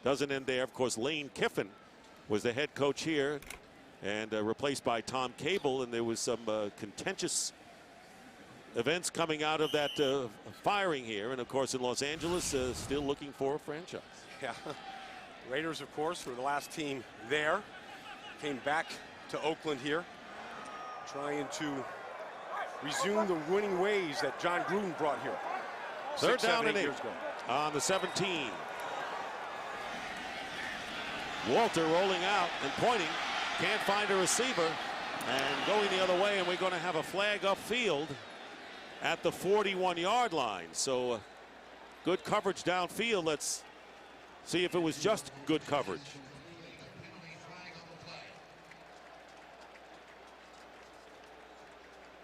Doesn't end there. Of course, Lane Kiffin was the head coach here and replaced by Tom Cable, and there was some contentious events coming out of that firing here. And of course, in Los Angeles, still looking for a franchise. Yeah. Raiders, of course, were the last team there. Came back to Oakland here, trying to resume the winning ways that John Gruden brought here. 3rd down and 8 on the 17. Walter rolling out and pointing. Can't find a receiver. And going the other way, and we're going to have a flag upfield at the 41-yard line. So good coverage downfield. Let's see if it was just good coverage.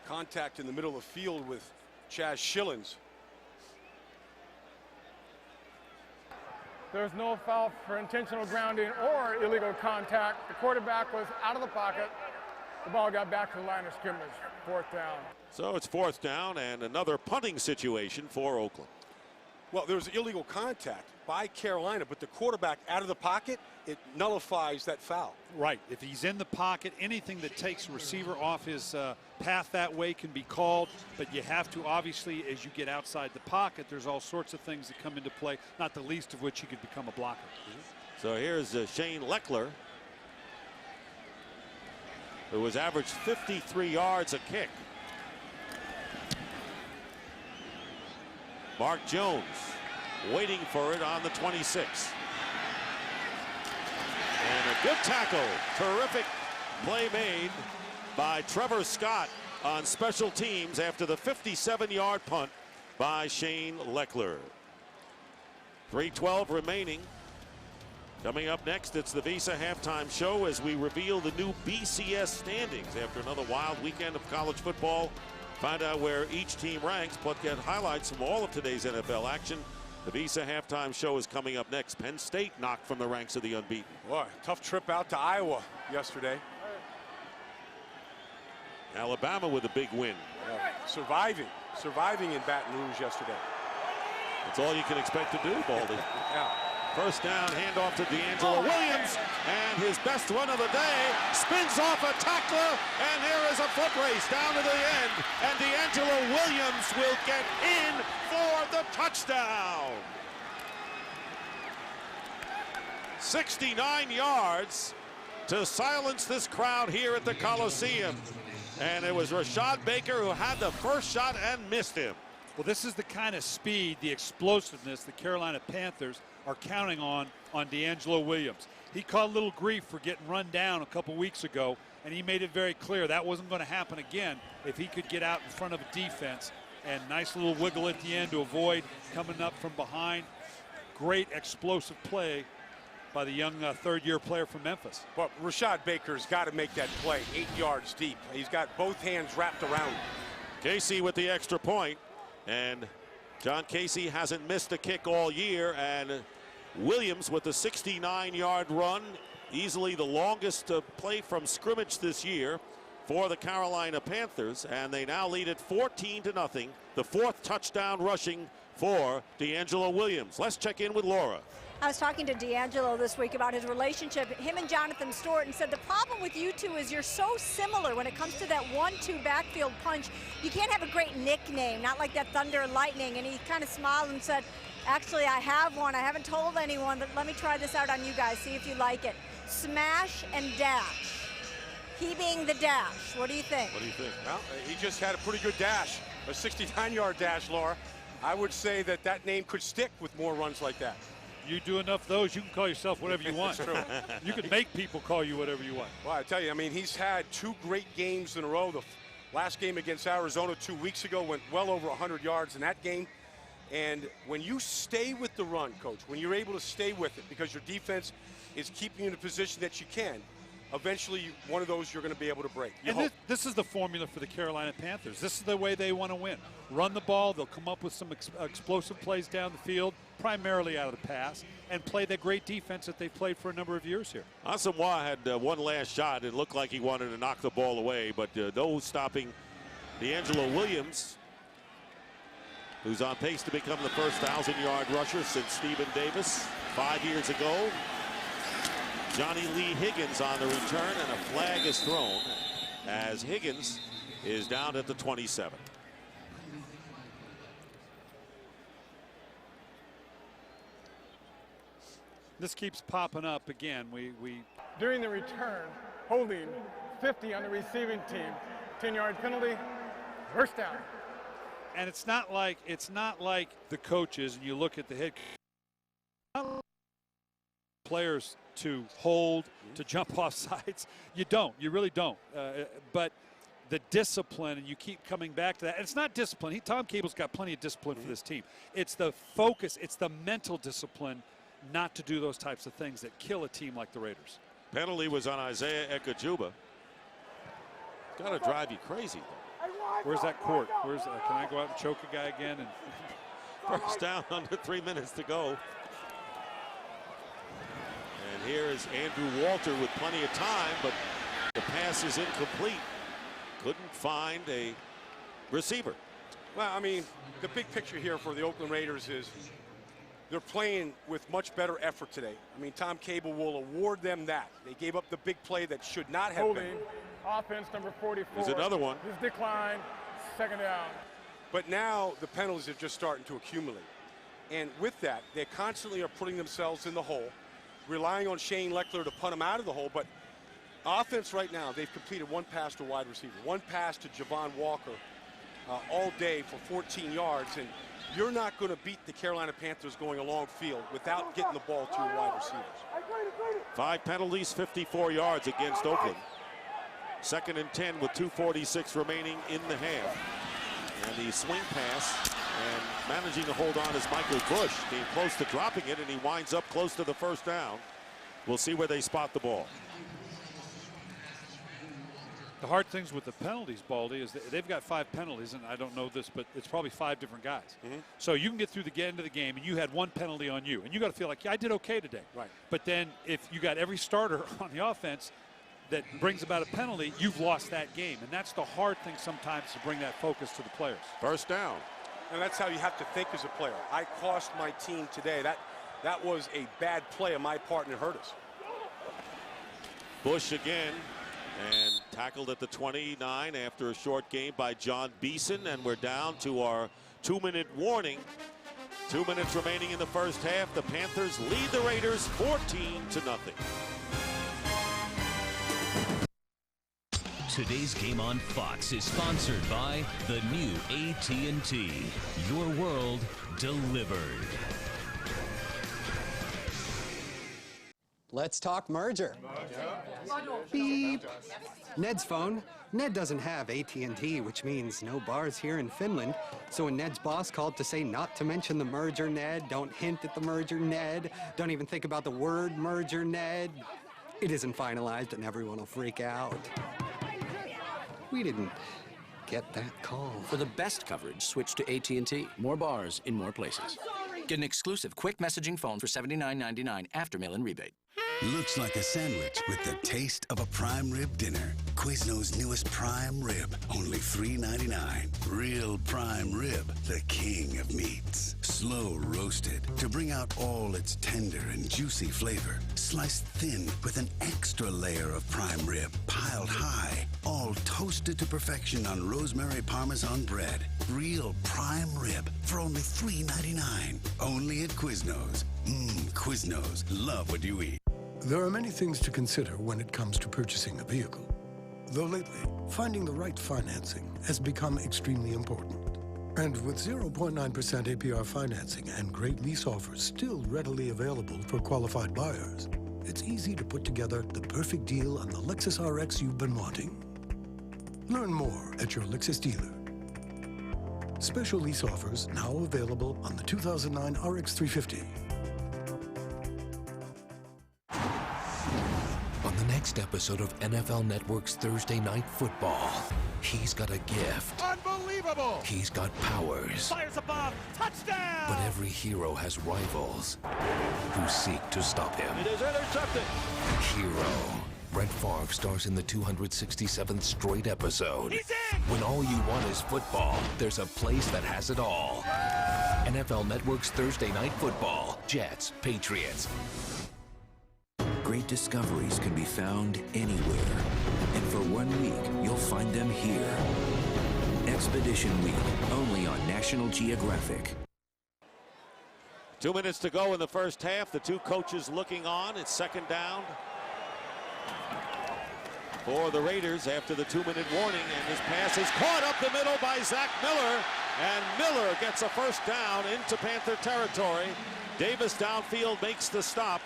Contact in the middle of the field with Chaz Schillens. There's no foul for intentional grounding or illegal contact. The quarterback was out of the pocket. The ball got back to the line of scrimmage. 4th down. So it's 4th down and another punting situation for Oakland. Well, there was illegal contact by Carolina, but the quarterback out of the pocket, it nullifies that foul. Right. If he's in the pocket, anything that takes a receiver off his path that way can be called. But you have to, obviously, as you get outside the pocket, there's all sorts of things that come into play, not the least of which you could become a blocker. So here's Shane Leckler, who has averaged 53 yards a kick. Mark Jones waiting for it on the 26. And a good tackle. Terrific play made by Trevor Scott on special teams after the 57-yard punt by Shane Leckler. 3:12 remaining. Coming up next, it's the Visa halftime show as we reveal the new BCS standings after another wild weekend of college football. Find out where each team ranks, plus get highlights from all of today's NFL action. The Visa halftime show is coming up next. Penn State knocked from the ranks of the unbeaten. Boy, tough trip out to Iowa yesterday. Alabama with a big win. Surviving in Baton Rouge yesterday. That's all you can expect to do, Baldy. Yeah. 1st down, handoff to D'Angelo Williams, and his best run of the day, spins off a tackler, and there is a foot race down to the end, and D'Angelo Williams will get in for the touchdown. 69 yards to silence this crowd here at the Coliseum, and it was Rashad Baker who had the first shot and missed him. Well, this is the kind of speed, the explosiveness the Carolina Panthers are counting on D'Angelo Williams. He caught a little grief for getting run down a couple weeks ago, and he made it very clear that wasn't going to happen again if he could get out in front of a defense. And nice little wiggle at the end to avoid coming up from behind. Great explosive play by the young third-year player from Memphis. But Rashad Baker's got to make that play 8 yards deep. He's got both hands wrapped around him. Casey with the extra point, and John Casey hasn't missed a kick all year, and Williams with the 69-yard run, easily the longest play from scrimmage this year for the Carolina Panthers, and they now lead it 14-0. The 4th touchdown rushing for D'Angelo Williams. Let's check in with Laura. I was talking to D'Angelo this week about his relationship. Him and Jonathan Stewart, and said the problem with you two is you're so similar when it comes to that 1-2 backfield punch. You can't have a great nickname, not like that Thunder and Lightning. And he kind of smiled and said, actually, I have one. I haven't told anyone, but let me try this out on you guys, see if you like it. Smash and dash. He being the dash. What do you think? What do you think? Well, he just had a pretty good dash, a 69-yard dash, Laura. I would say that that name could stick with more runs like that. You do enough of those, you can call yourself whatever you want. That's true. You can make people call you whatever you want. Well, I tell you, I mean, he's had 2 great games in a row. The last game against Arizona 2 weeks ago went well over 100 yards in that game. And when you stay with the run, Coach, when you're able to stay with it because your defense is keeping you in a position that you can, eventually one of those you're going to be able to break. And this is the formula for the Carolina Panthers. This is the way they want to win. Run the ball. They'll come up with some explosive plays down the field, primarily out of the pass, and play that great defense that they've played for a number of years here. Asamoah had one last shot. It looked like he wanted to knock the ball away, but no stopping D'Angelo Williams, who's on pace to become the first 1,000-yard rusher since Stephen Davis 5 years ago. Johnny Lee Higgins on the return, and a flag is thrown as Higgins is down at the 27. This keeps popping up again. During the return, holding 50 on the receiving team. 10-yard penalty, first down. And it's not like the coaches, and you look at the head players to hold, to jump off sides. You don't. You really don't. But the discipline, and you keep coming back to that. And it's not discipline. Tom Cable's got plenty of discipline for this team. It's the focus. It's the mental discipline not to do those types of things that kill a team like the Raiders. Penalty was on Isaiah Ekajuba. Got to drive you crazy. Where's that court? Can I go out and choke a guy again? And first down, under 3 minutes to go. And here is Andrew Walter with plenty of time, but the pass is incomplete. Couldn't find a receiver. Well, I mean, the big picture here for the Oakland Raiders is they're playing with much better effort today. I mean, Tom Cable will award them that. They gave up the big play that should not have been. Offense number 44. There's another one. His decline, second down. But now the penalties are just starting to accumulate. And with that, they constantly are putting themselves in the hole, relying on Shane Leckler to punt them out of the hole. But offense right now, they've completed 1 pass to wide receiver, 1 pass to Javon Walker all day for 14 yards. And you're not going to beat the Carolina Panthers going along field without getting the ball to your wide receivers. 5 penalties, 54 yards against Oakland. 2nd and 10 with 2:46 remaining in the half. And the swing pass, and managing to hold on is Michael Bush. Came close to dropping it, and he winds up close to the first down. We'll see where they spot the ball. the hard things with the penalties, Baldy, is that they've got 5 penalties, and I don't know this, but it's probably 5 different guys. So you can get through the end of the game, and you had 1 penalty on you, and you got to feel like, yeah, I did okay today. Right. But then if you got every starter on the offense that brings about a penalty, you've lost that game, and that's the hard thing sometimes to bring that focus to the players. First down. And that's how you have to think as a player. I cost my team today. That was a bad play on my part, and it hurt us. Bush again, and tackled at the 29 after a short game by John Beeson, and we're down to our 2-minute warning. 2 minutes remaining in the first half. The Panthers lead the Raiders 14-0. Today's game on Fox is sponsored by the new AT&T. Your world delivered. Let's talk merger. Beep. Ned's phone. Ned doesn't have AT&T, which means no bars here in Finland. So when Ned's boss called to say not to mention the merger, Ned, don't hint at the merger, Ned, don't even think about the word merger, Ned, it isn't finalized and everyone will freak out. We didn't get that call. For the best coverage, switch to AT&T. More bars in more places. Get an exclusive quick messaging phone for $79.99 after mail-in rebate. Looks like a sandwich with the taste of a prime rib dinner. Quizno's newest prime rib, only $3.99. Real prime rib, the king of meats. Slow roasted to bring out all its tender and juicy flavor. Sliced thin with an extra layer of prime rib piled high. All toasted to perfection on rosemary Parmesan bread. Real prime rib for only $3.99. Only at Quizno's. Quizno's. Love what you eat. There are many things to consider when it comes to purchasing a vehicle. Though lately, finding the right financing has become extremely important. And with 0.9% APR financing and great lease offers still readily available for qualified buyers, it's easy to put together the perfect deal on the Lexus RX you've been wanting. Learn more at your Lexus dealer. Special lease offers now available on the 2009 RX 350. On the next episode of NFL Network's Thursday Night Football, he's got a gift. Unbelievable! He's got powers. Fires above. Touchdown! But every hero has rivals who seek to stop him. It is intercepted. Hero. Brett Favre stars in the 267th straight episode. He's in! When all you want is football, there's a place that has it all. NFL Network's Thursday Night Football. Jets, Patriots. Great discoveries can be found anywhere. And for 1 week, you'll find them here. Expedition Week, only on National Geographic. 2 minutes to go in the first half. The two coaches looking on. It's second down for the Raiders after the 2-minute warning. And this pass is caught up the middle by Zach Miller. And Miller gets a first down into Panther territory. Davis downfield makes the stop.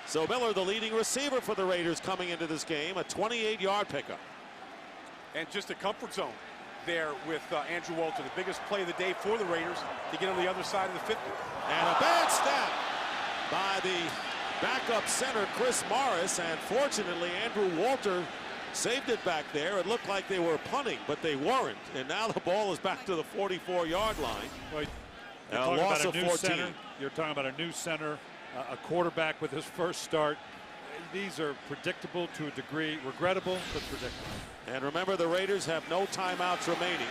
So Miller, the leading receiver for the Raiders coming into this game, a 28-yard pickup. And just a comfort zone there with Andrew Walter, the biggest play of the day for the Raiders to get on the other side of the 50. And a bad snap by the backup center, Chris Morris. And fortunately, Andrew Walter saved it back there. It looked like they were punting, but they weren't. And now the ball is back to the 44-yard line. Well, a loss of 14. Center. You're talking about a new center. A quarterback with his first start. These are predictable to a degree, regrettable but predictable. And remember, the Raiders have no timeouts remaining.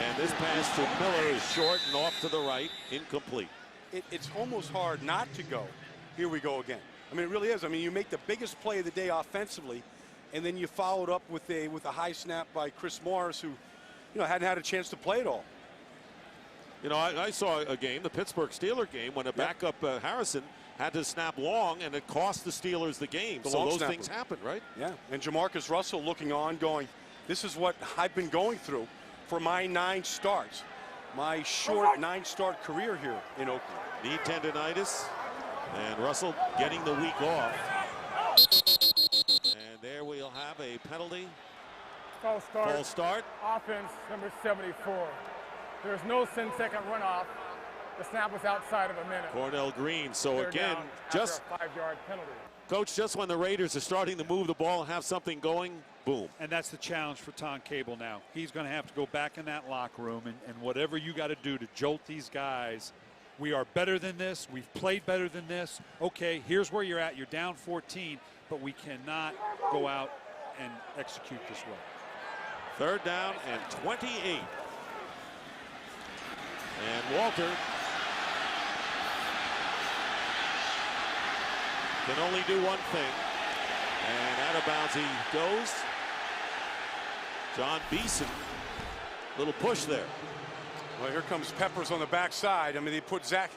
And this pass to Miller is short and off to the right, incomplete. It's almost hard not to go. Here we go again. I mean, it really is. I mean, you make the biggest play of the day offensively, and then you followed up with a high snap by Chris Morris, who, hadn't had a chance to play it all. I saw a game, the Pittsburgh Steelers game, when a backup Harrison had to snap long, and it cost the Steelers the game. So those things happen, right? Yeah, and Jamarcus Russell looking on, going, this is what I've been going through for my 9 starts. My short 9-start career here in Oakland. Knee tendonitis, and Russell getting the week off. And there we'll have a penalty. False start. False start. Offense, number 74. There's no 10-second runoff. The snap was outside of a minute. Cornell Green. So They're again, just a 5-yard penalty. Coach, just when the Raiders are starting to move the ball and have something going, boom. And that's the challenge for Tom Cable now. He's going to have to go back in that locker room and whatever you got to do to jolt these guys. We are better than this. We've played better than this. Okay, here's where you're at. You're down 14, but we cannot go out and execute this way. Third down and 28. And Walter can only do one thing. And out of bounds he goes. John Beeson, little push there. Well, here comes Peppers on the backside. I mean, they put Zach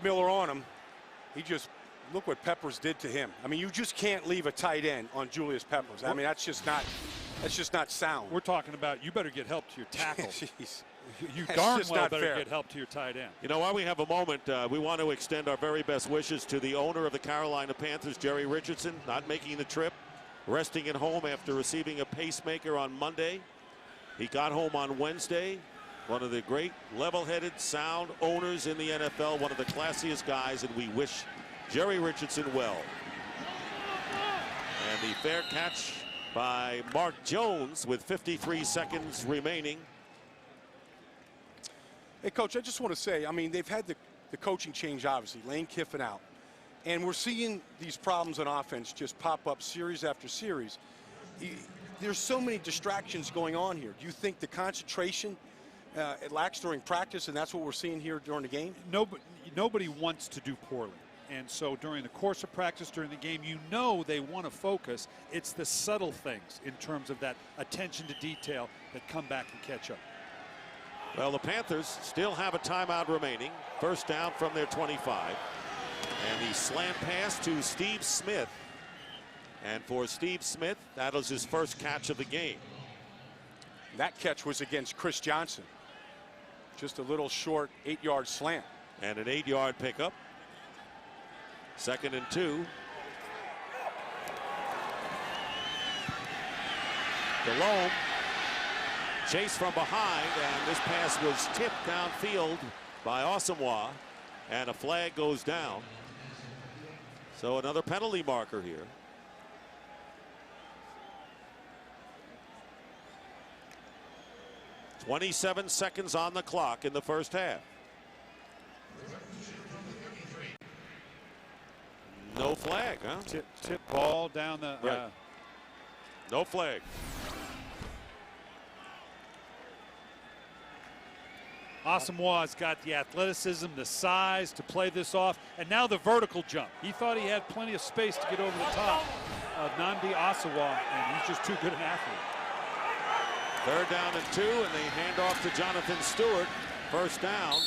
Miller on him. He just, look what Peppers did to him. I mean, you just can't leave a tight end on Julius Peppers. I mean, that's just not sound. We're talking about you better get help to your tackle. Jeez. You darn well better get help to your tight end. While we have a moment, we want to extend our very best wishes to the owner of the Carolina Panthers, Jerry Richardson, not making the trip, resting at home after receiving a pacemaker on Monday. He got home on Wednesday. One of the great level-headed, sound owners in the NFL, one of the classiest guys, and we wish Jerry Richardson well. And the fair catch by Mark Jones with 53 seconds remaining. Hey, Coach, I just want to say, I mean, they've had the coaching change, obviously. Lane Kiffin out. And we're seeing these problems on offense just pop up series after series. There's so many distractions going on here. Do you think the concentration it lacks during practice, and that's what we're seeing here during the game? Nobody wants to do poorly. And so during the course of practice, during the game, you know they want to focus. It's the subtle things in terms of that attention to detail that come back and catch up. Well, the Panthers still have a timeout remaining. First down from their 25. And the slant pass to Steve Smith. And for Steve Smith, that was his first catch of the game. That catch was against Chris Johnson. Just a little short 8-yard slant. And an 8-yard pickup. 2nd and 2. Delhomme chased from behind, and this pass was tipped downfield by Asamoah, and a flag goes down. So another penalty marker here. .27 seconds on the clock in the first half. No flag, huh? Tip ball down the... Right. No flag. Asamoah's got the athleticism, the size to play this off, and now the vertical jump. He thought he had plenty of space to get over the top of Nnamdi Asomugha, and he's just too good an athlete. 3rd down and 2, and they hand off to Jonathan Stewart. First down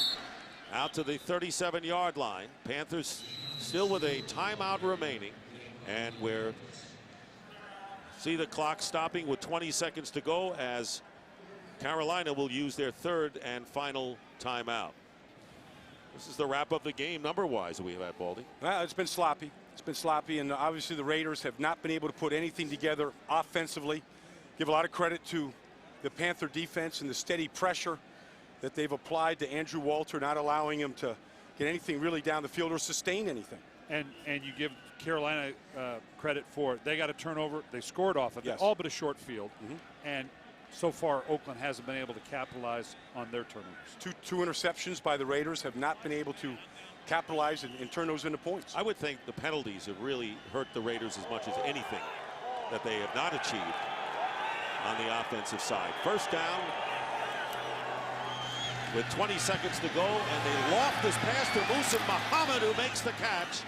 out to the 37-yard line. Panthers still with a timeout remaining, and we're see the clock stopping with 20 seconds to go as Carolina will use their 3rd and final timeout. This is the wrap of the game number-wise we've had, Baldy. Well, it's been sloppy. It's been sloppy, and obviously the Raiders have not been able to put anything together offensively. Give a lot of credit to the Panther defense and the steady pressure that they've applied to Andrew Walter, not allowing him to get anything really down the field or sustain anything. And you give Carolina credit for they got a turnover. They scored off of it, all but a short field. And so far, Oakland hasn't been able to capitalize on their turnovers. Two interceptions by the Raiders have not been able to capitalize and turn those into points. I would think the penalties have really hurt the Raiders as much as anything that they have not achieved on the offensive side. First down with 20 seconds to go, and they loft this pass to Musa Muhammad, who makes the catch,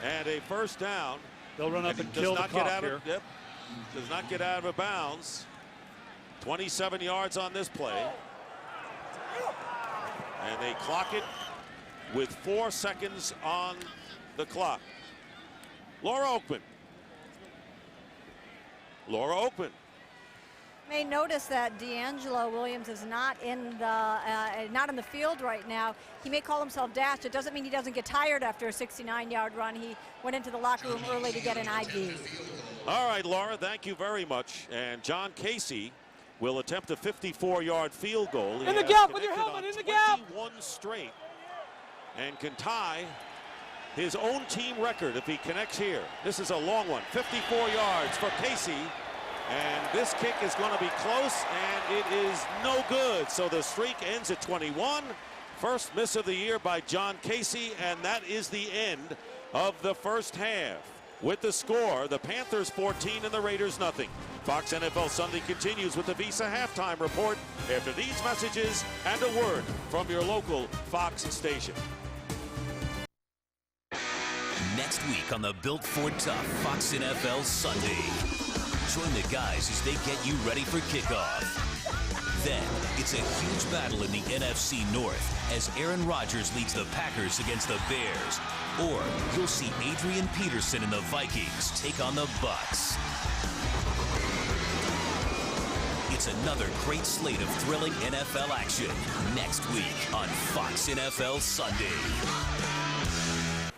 and a first down. They'll run up and kill the clock here. Does not get out of bounds. 27 yards on this play, and they clock it with 4 seconds on the clock. Laura Oakman. May notice that D'Angelo Williams is not in the field right now. He may call himself dashed. It doesn't mean he doesn't get tired after a 69-yard run. He went into the locker room early to get an IV. All right, Laura, thank you very much. And John Casey will attempt a 54-yard field goal. In the gap with your helmet, in the gap. 21 straight, and can tie his own team record if he connects here. This is a long one, 54 yards for Casey. And this kick is going to be close, and it is no good. So the streak ends at 21. First miss of the year by John Casey, and that is the end of the first half. With the score, the Panthers 14 and the Raiders nothing. Fox NFL Sunday continues with the Visa halftime report after these messages and a word from your local Fox station. Next week on the Built for Tough Fox NFL Sunday. Join the guys as they get you ready for kickoff. Then, it's a huge battle in the NFC North as Aaron Rodgers leads the Packers against the Bears. Or you'll see Adrian Peterson and the Vikings take on the Bucs. It's another great slate of thrilling NFL action next week on Fox NFL Sunday.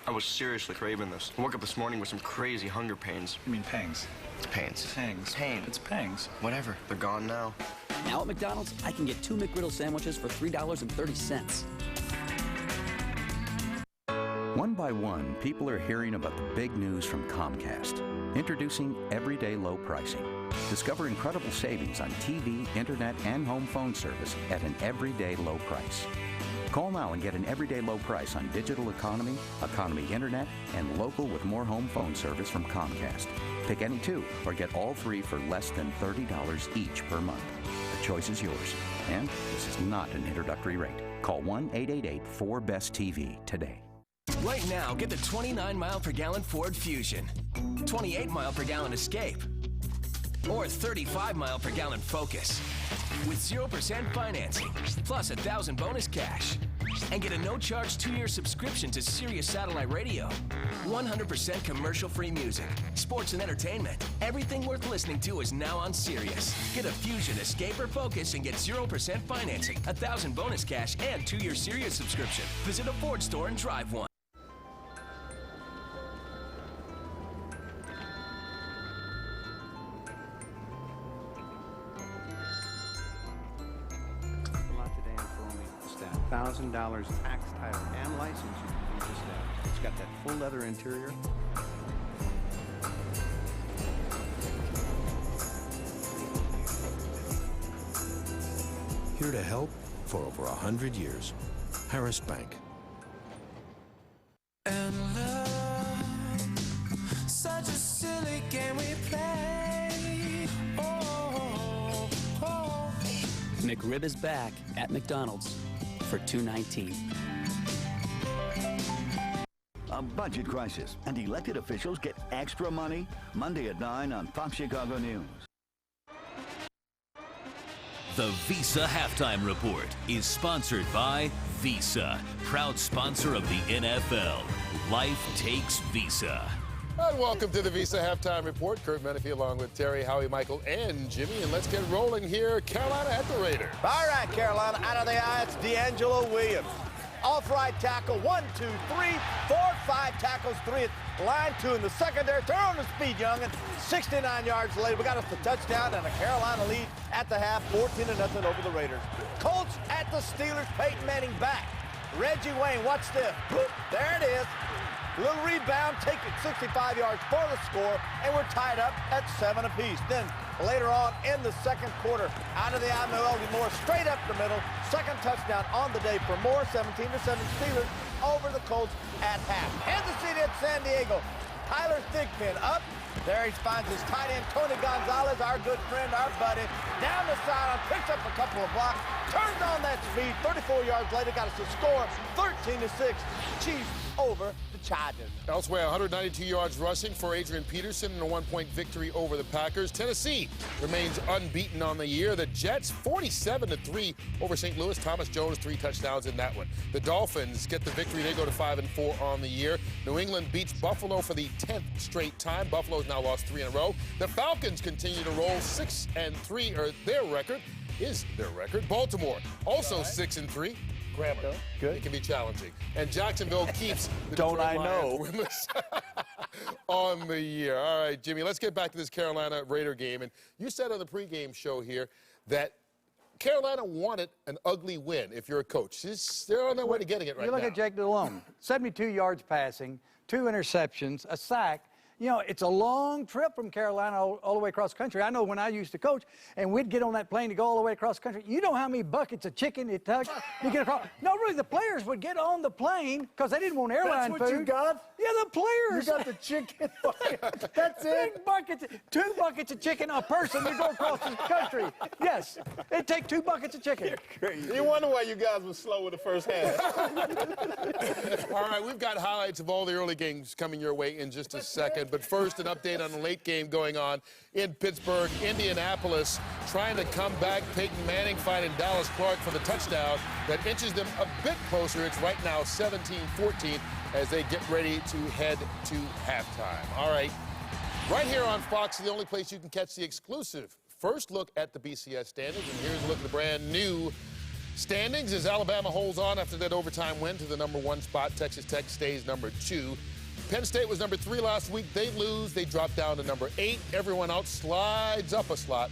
I was seriously craving this. I woke up this morning with some crazy hunger pains. You mean pangs? Pains. Pangs. Pain. It's pangs. Whatever. They're gone now. Now at McDonald's, I can get 2 McGriddle sandwiches for $3.30. One by one, people are hearing about the big news from Comcast. Introducing everyday low pricing. Discover incredible savings on TV, internet, and home phone service at an everyday low price. Call now and get an everyday low price on digital economy, economy internet, and local with more home phone service from Comcast. Pick any two or get all three for less than $30 each per month. The choice is yours. And this is not an introductory rate. Call 1-888-4BEST-TV today. Right now, get the 29-mile-per-gallon Ford Fusion, 28-mile-per-gallon Escape, or 35-mile-per-gallon Focus with 0% financing, plus 1,000 bonus cash. And get a no-charge 2-year subscription to Sirius Satellite Radio. 100% commercial-free music, sports and entertainment. Everything worth listening to is now on Sirius. Get a Fusion, Escape, or Focus and get 0% financing, 1,000 bonus cash, and 2-year Sirius subscription. Visit a Ford store and drive one. $1,000 tax, title, and license. You can do just that. It's got that full leather interior. Here to help for over 100 years. Harris Bank. And love, such a silly game we play. Oh, oh. McRib is back at McDonald's for $2.19. A budget crisis, and elected officials get extra money? Monday at 9 on Fox Chicago News. The Visa Halftime Report is sponsored by Visa, proud sponsor of the NFL. Life takes Visa. And welcome to the Visa Halftime Report. Kurt Menefee along with Terry, Howie, Michael, and Jimmy. And let's get rolling here. Carolina at the Raiders. All right, Carolina out of the eye. It's D'Angelo Williams. Off right tackle, 1, 2, 3, 4, 5 tackles, 3 at line, 2 in the secondary. Throw on the speed, youngin. 69 yards later, we got us the touchdown and a Carolina lead at the half, 14-0 over the Raiders. Colts at the Steelers, Peyton Manning back. Reggie Wayne, watch this. Boop, there it is. Little rebound, take it 65 yards for the score, and we're tied up at 7 apiece. Then later on in the second quarter, out of the eye, Melody Moore, straight up the middle. Second touchdown on the day for Moore, 17-7 Steelers over the Colts at half. Kansas City at San Diego. Tyler Thigpen up. There he finds his tight end, Tony Gonzalez, our good friend, our buddy. Down the sideline, picks up a couple of blocks, turns on that speed. 34 yards later, got us a score, 13-6. Chiefs over the Chargers. Elsewhere, 192 yards rushing for Adrian Peterson in a 1-point victory over the Packers. Tennessee remains unbeaten on the year. The Jets, 47-3 over St. Louis. Thomas Jones, 3 touchdowns in that one. The Dolphins get the victory. They go to 5-4 on the year. New England beats Buffalo for the 10th straight time. Buffalo's now lost 3 in a row. The Falcons continue to roll 6-3, or their record is their record. Baltimore, also 6-3. Grammar. Good. It can be challenging. And Jacksonville keeps the Don't Detroit I know? Lions winless on the year. All right, Jimmy, let's get back to this Carolina Raider game. And you said on the pregame show here that Carolina wanted an ugly win if you're a coach. They're on their way to getting it right now. You look at Jake Delhomme, 72 yards passing, 2 interceptions, a sack. You know, it's a long trip from Carolina all the way across country. I know when I used to coach, and we'd get on that plane to go all the way across country. You know how many buckets of chicken it took to get across? No, really, the players would get on the plane because they didn't want airline food. That's what you got? Yeah, the players. You got the chicken bucket. That's it? Big buckets, 2 buckets of chicken a person to go across the country. Yes, it'd take 2 buckets of chicken. You're crazy. You wonder why you guys were slow with the first half. All right, we've got highlights of all the early games coming your way in just a second. But first, an update on the late game going on in Pittsburgh. Indianapolis trying to come back. Peyton Manning finding Dallas Clark for the touchdown that inches them a bit closer. It's right now 17-14 as they get ready to head to halftime. All right, right here on Fox, the only place you can catch the exclusive first look at the BCS standings. And here's a look at the brand new standings as Alabama holds on after that overtime win to the #1 spot. Texas Tech stays #2. Penn State was #3 last week. They lose. They drop down to #8. Everyone else slides up a slot.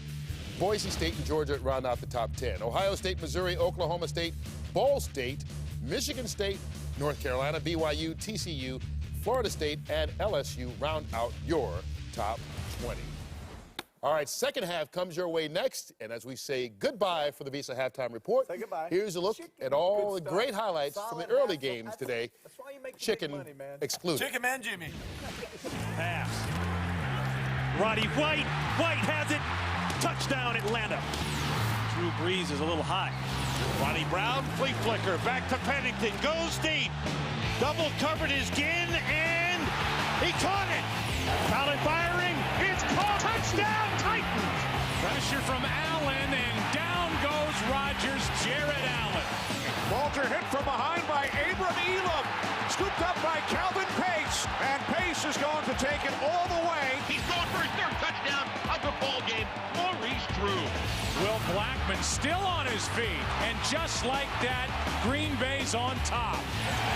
Boise State and Georgia round out the top 10. Ohio State, Missouri, Oklahoma State, Ball State, Michigan State, North Carolina, BYU, TCU, Florida State, and LSU round out your top 20. All right, second half comes your way next. And as we say goodbye for the Visa Halftime Report, say goodbye. Here's a look at all the great highlights from the early games today. That's why you make Chicken money, man. excluded. Chicken Man Jimmy. Pass. Roddy White. White has it. Touchdown, Atlanta. Drew Brees is a little high. Ronnie Brown, flea flicker, back to Pennington, goes deep. Double covered is Ginn, and he caught it. Fallon firing, it's caught. Touchdown, Titans. Pressure from Allen, and down goes Rodgers. Jared Allen. Walter hit from behind by Abram Elam. Scooped up by Calvin Pace, and Pace is going to take it all the way. He's going for his third touchdown of the ball game. Maurice Drew. Will Blackman still on his feet, and just like that, Green Bay's on top.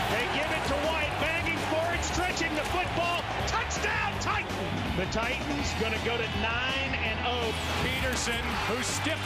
They give it to White, banging forward, stretching the football. Touchdown, Titans! The Titans going to go to 9-0. Peterson, who's stiff on